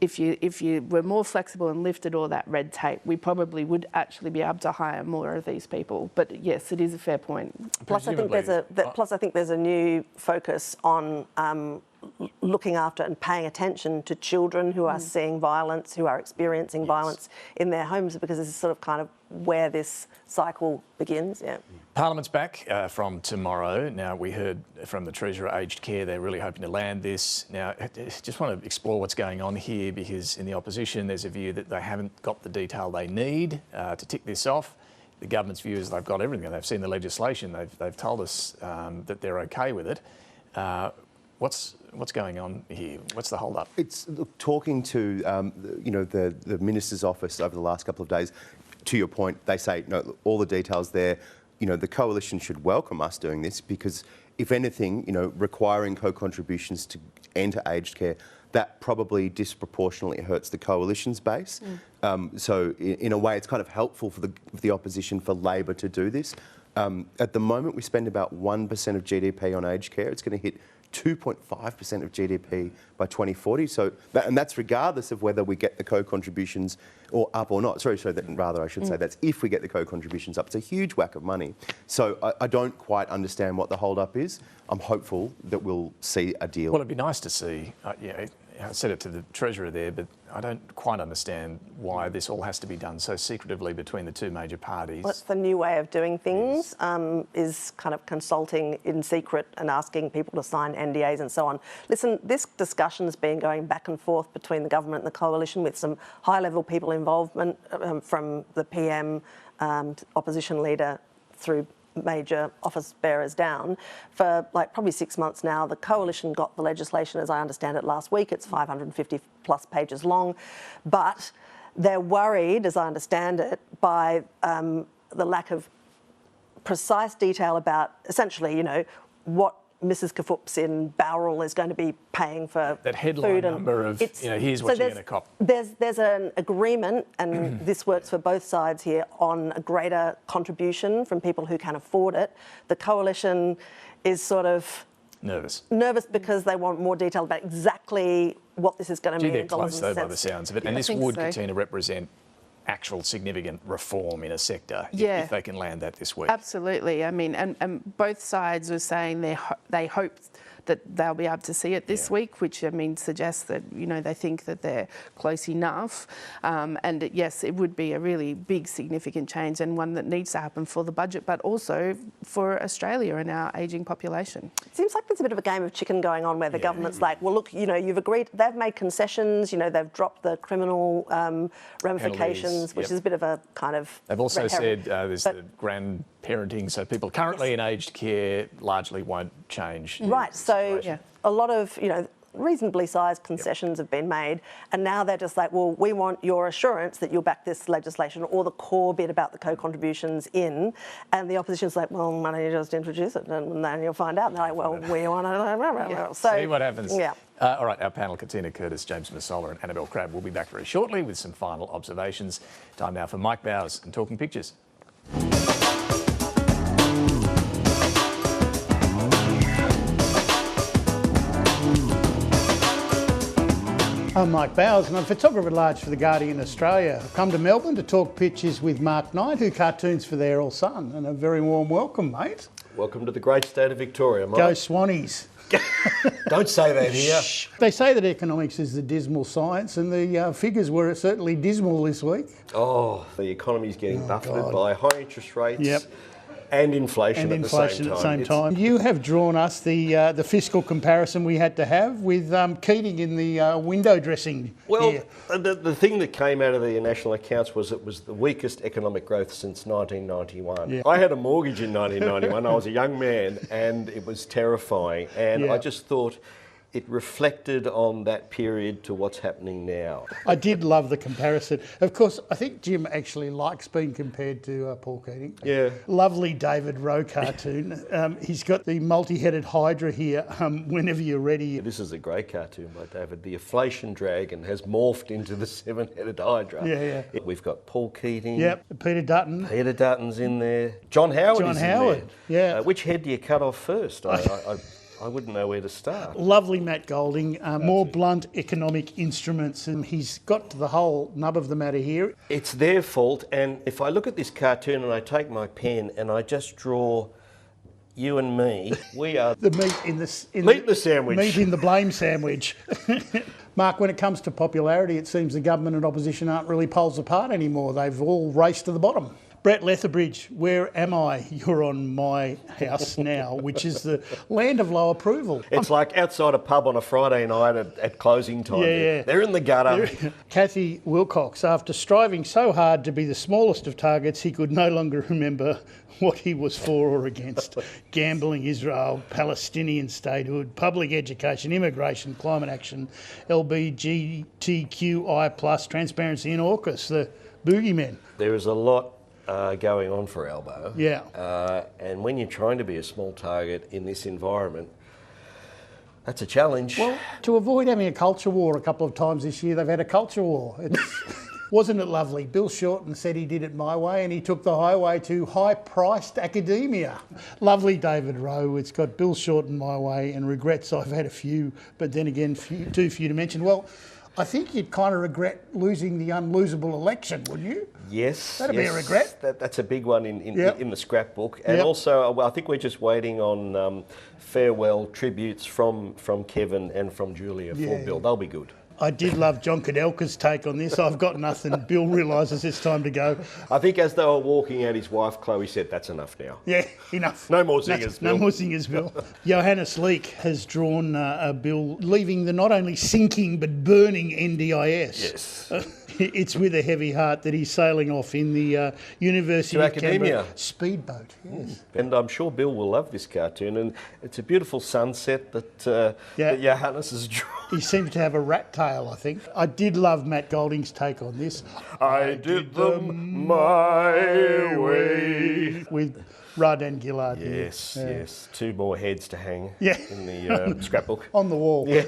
if you were more flexible and lifted all that red tape, we probably would actually be able to hire more of these people. But yes, it is a fair point. Plus, I think there's a new focus on looking after and paying attention to children who are seeing violence, who are experiencing violence in their homes, because this is sort of kind of where this cycle begins. Yeah. Parliament's back from tomorrow. Now, we heard from the Treasurer, aged care, they're really hoping to land this. Now, I just want to explore what's going on here, because in the opposition, there's a view that they haven't got the detail they need to tick this off. The government's view is they've got everything. They've seen the legislation. They've told us that they're okay with it. What's going on here? What's the hold up? It's talking to the minister's office over the last couple of days. To your point, they say no, look, all the details there. The coalition should welcome us doing this because, if anything, requiring co-contributions to enter aged care, that probably disproportionately hurts the coalition's base. So in a way, it's kind of helpful for the opposition, for Labor to do this. At the moment, we spend about 1% of GDP on aged care. It's going to hit 2.5% of GDP by 2040. So, and that's regardless of whether we get the co-contributions or up or not. Sorry, I should say that's if we get the co-contributions up. It's a huge whack of money. So I don't quite understand what the hold-up is. I'm hopeful that we'll see a deal. Well, it'd be nice to see, I said it to the Treasurer there, but I don't quite understand why this all has to be done so secretively between the two major parties. Well, it's the new way of doing things, is kind of consulting in secret and asking people to sign NDAs and so on. Listen, this discussion's been going back and forth between the government and the coalition with some high-level people involvement from the PM, opposition leader through major office bearers down for probably 6 months now. The coalition got the legislation, as I understand it, last week. It's 550 plus pages long, but they're worried, as I understand it, by the lack of precise detail about essentially, what Mrs. Kafoops in Bowral is going to be paying for that headline food number of, here's what you're going to cop. There's an agreement, and this works for both sides here, on a greater contribution from people who can afford it. The coalition is sort of nervous because they want more detail about exactly what this is going to mean. They're close though by the sounds of it, and this would, Katina, represent actual significant reform in a sector if they can land that this week. Absolutely. I mean, and both sides are saying they hope that they'll be able to see it this week, which suggests that they think that they're close enough. And yes, it would be a really big, significant change, and one that needs to happen for the budget, but also for Australia and our ageing population. It seems like there's a bit of a game of chicken going on where the government's like, well, look, you've agreed, they've made concessions, they've dropped the criminal ramifications, which is a bit of a kind of... They've also said there's the grandparenting, so people currently in aged care largely won't change. Right, so a lot of, reasonably sized concessions have been made, and now they're just like, well, we want your assurance that you'll back this legislation or the core bit about the co-contributions in, and the opposition's like, well, why don't you just introduce it, and then you'll find out. And they're like, well, we want to... So, see what happens. Yeah. All right, our panel, Katina, Curtis, James Massola and Annabel Crabb, will be back very shortly with some final observations. Time now for Mike Bowers and Talking Pictures. I'm Mike Bowers and I'm photographer at large for The Guardian Australia. I've come to Melbourne to talk pictures with Mark Knight, who cartoons for Their All Son, and a very warm welcome, mate. Welcome to the great state of Victoria, Mike. Go Swannies. Don't say that here. They say that economics is the dismal science, and the figures were certainly dismal this week. Oh, the economy's getting buffeted by high interest rates. And inflation at the same time. You have drawn us the fiscal comparison we had to have with Keating in the window dressing. Well, the thing that came out of the national accounts was it was the weakest economic growth since 1991. Yeah. I had a mortgage in 1991. I was a young man, and it was terrifying. And I just thought it reflected on that period to what's happening now. I did love the comparison. Of course, I think Jim actually likes being compared to Paul Keating. Yeah. Lovely David Rowe cartoon. He's got the multi-headed Hydra here, whenever you're ready. This is a great cartoon by David. The inflation dragon has morphed into the seven-headed Hydra. Yeah. We've got Paul Keating. Yep, Peter Dutton. Peter Dutton's in there. John Howard is in there. Yeah. Which head do you cut off first? I wouldn't know where to start. Lovely Matt Golding, more blunt economic instruments, and he's got to the whole nub of the matter here. It's their fault, and if I look at this cartoon and I take my pen and I just draw you and me, we are the meat in the sandwich. Meat in the blame sandwich. Mark, when it comes to popularity, it seems the government and opposition aren't really poles apart anymore. They've all raced to the bottom. Brett Letherbridge, where am I? You're on my house now, which is the land of low approval. It's like outside a pub on a Friday night at closing time. Yeah. They're in the gutter. Kathy Wilcox, after striving so hard to be the smallest of targets, he could no longer remember what he was for or against. Gambling, Israel, Palestinian statehood, public education, immigration, climate action, LGBTQI+, transparency and AUKUS, the boogeymen. There is a lot going on for Albo. Yeah. And when you're trying to be a small target in this environment, that's a challenge. Well, to avoid having a culture war a couple of times this year, they've had a culture war. Wasn't it lovely? Bill Shortens said he did it my way and he took the highway to high-priced academia. Lovely David Rowe. It's got Bill Shorten my way and regrets I've had a few, but then again, too few to mention. Well, I think you'd kind of regret losing the unlosable election, wouldn't you? Yes. That'd be a regret. That's a big one in the scrapbook. And also, I think we're just waiting on farewell tributes from Kevin and from Julia for Bill. They'll be good. I did love John Cadelka's take on this. I've got nothing. Bill realises it's time to go. I think as they were walking out, his wife, Chloe, said, that's enough now. Yeah, enough. No more singers, Bill. No more singers, Bill. Johannes Leek has drawn a bill leaving the not only sinking but burning NDIS. Yes. It's with a heavy heart that he's sailing off in the University of Canberra speedboat. Yes. And I'm sure Bill will love this cartoon. And it's a beautiful sunset that Johannes has drawn. He seems to have a rat tail, I think. I did love Matt Golding's take on this. I did them my way. With Radan Gillard. Yes, yes. 2 more heads to hang in the scrapbook. On the wall. Yeah.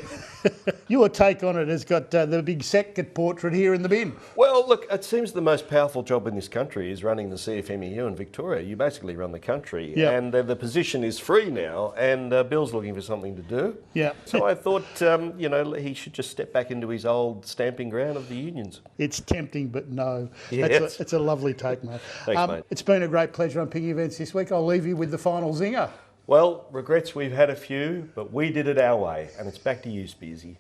Your take on it has got the big Sackett portrait here in the bin. Well, look, it seems the most powerful job in this country is running the CFMEU in Victoria. You basically run the country. Yeah. And the position is free now, and Bill's looking for something to do. Yeah. So I thought, he should just step back into his old stamping ground of the unions. It's tempting, but no. Yes. It's a lovely take, mate. Thanks, mate. It's been a great pleasure unpicking events this week. I'll leave you with the final zinger. Well, regrets we've had a few, but we did it our way, and it's back to you, Spearsy.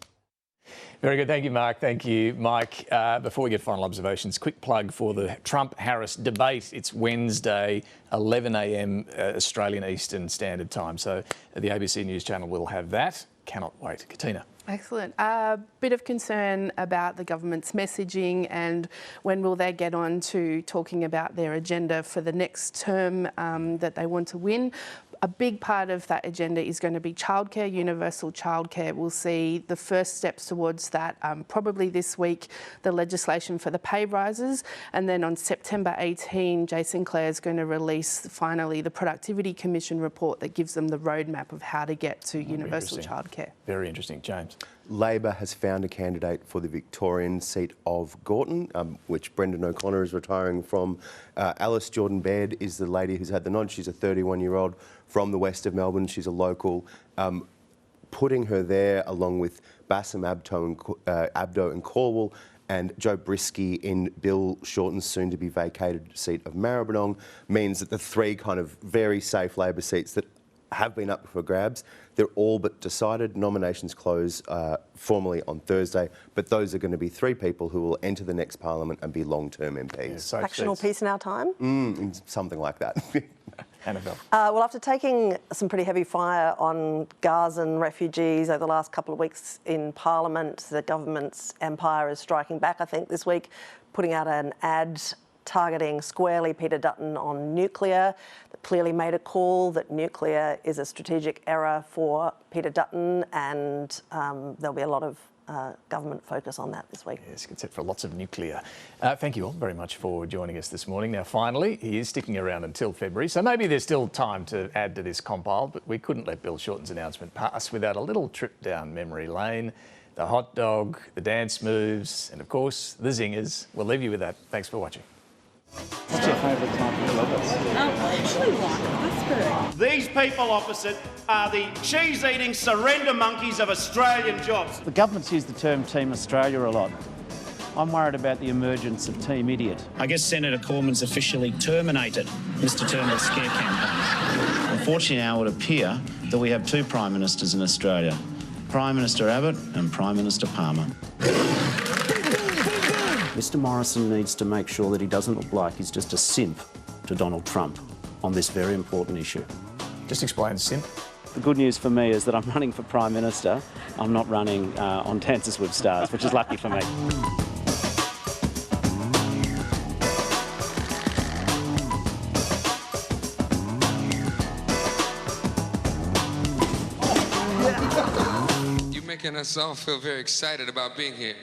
Very good. Thank you, Mark. Thank you, Mike. Before we get final observations, quick plug for the Trump-Harris debate. It's Wednesday, 11 a.m. Australian Eastern Standard Time. So the ABC News channel will have that. Cannot wait. Katina. Excellent. A bit of concern about the government's messaging and when will they get on to talking about their agenda for the next term that they want to win. A big part of that agenda is going to be childcare, universal childcare. We'll see the first steps towards that probably this week, the legislation for the pay rises. And then on September 18, Jason Clare is going to release finally the Productivity Commission report that gives them the roadmap of how to get to universal childcare. Very interesting. James. Labor has found a candidate for the Victorian seat of Gorton, which Brendan O'Connor is retiring from. Alice Jordan-Baird is the lady who's had the nod. She's a 31-year-old from the west of Melbourne. She's a local. Putting her there along with Bassam Abdo and Corwell and Joe Brisky in Bill Shorten's soon-to-be vacated seat of Maribyrnong means that the 3 kind of very safe Labor seats that have been up for grabs, they're all but decided. Nominations close formally on Thursday, but those are going to be 3 people who will enter the next parliament and be long-term MPs. Fractional peace in our time? Something like that. Annabel. Well, after taking some pretty heavy fire on Gazan refugees over the last couple of weeks in Parliament, the government's empire is striking back, I think, this week, putting out an ad targeting squarely Peter Dutton on nuclear. That clearly made a call that nuclear is a strategic error for Peter Dutton, and there'll be a lot of government focus on that this week. Yes, good set for lots of nuclear. Thank you all very much for joining us this morning. Now, finally, he is sticking around until February, so maybe there's still time to add to this compile, but we couldn't let Bill Shorten's announcement pass without a little trip down memory lane. The hot dog, the dance moves, and of course, the zingers. We'll leave you with that. Thanks for watching. What's your favourite type of yogurt? I actually like raspberry. These people opposite are the cheese-eating surrender monkeys of Australian jobs. The government's used the term Team Australia a lot. I'm worried about the emergence of Team Idiot. I guess Senator Cormann's officially terminated Mr Turnbull's scare campaign. Unfortunately, now it would appear that we have 2 Prime Ministers in Australia, Prime Minister Abbott and Prime Minister Palmer. Mr Morrison needs to make sure that he doesn't look like he's just a simp to Donald Trump on this very important issue. Just explain, Sim. The good news for me is that I'm running for Prime Minister. I'm not running on Dances with Stars, which is lucky for me. You're making us all feel very excited about being here.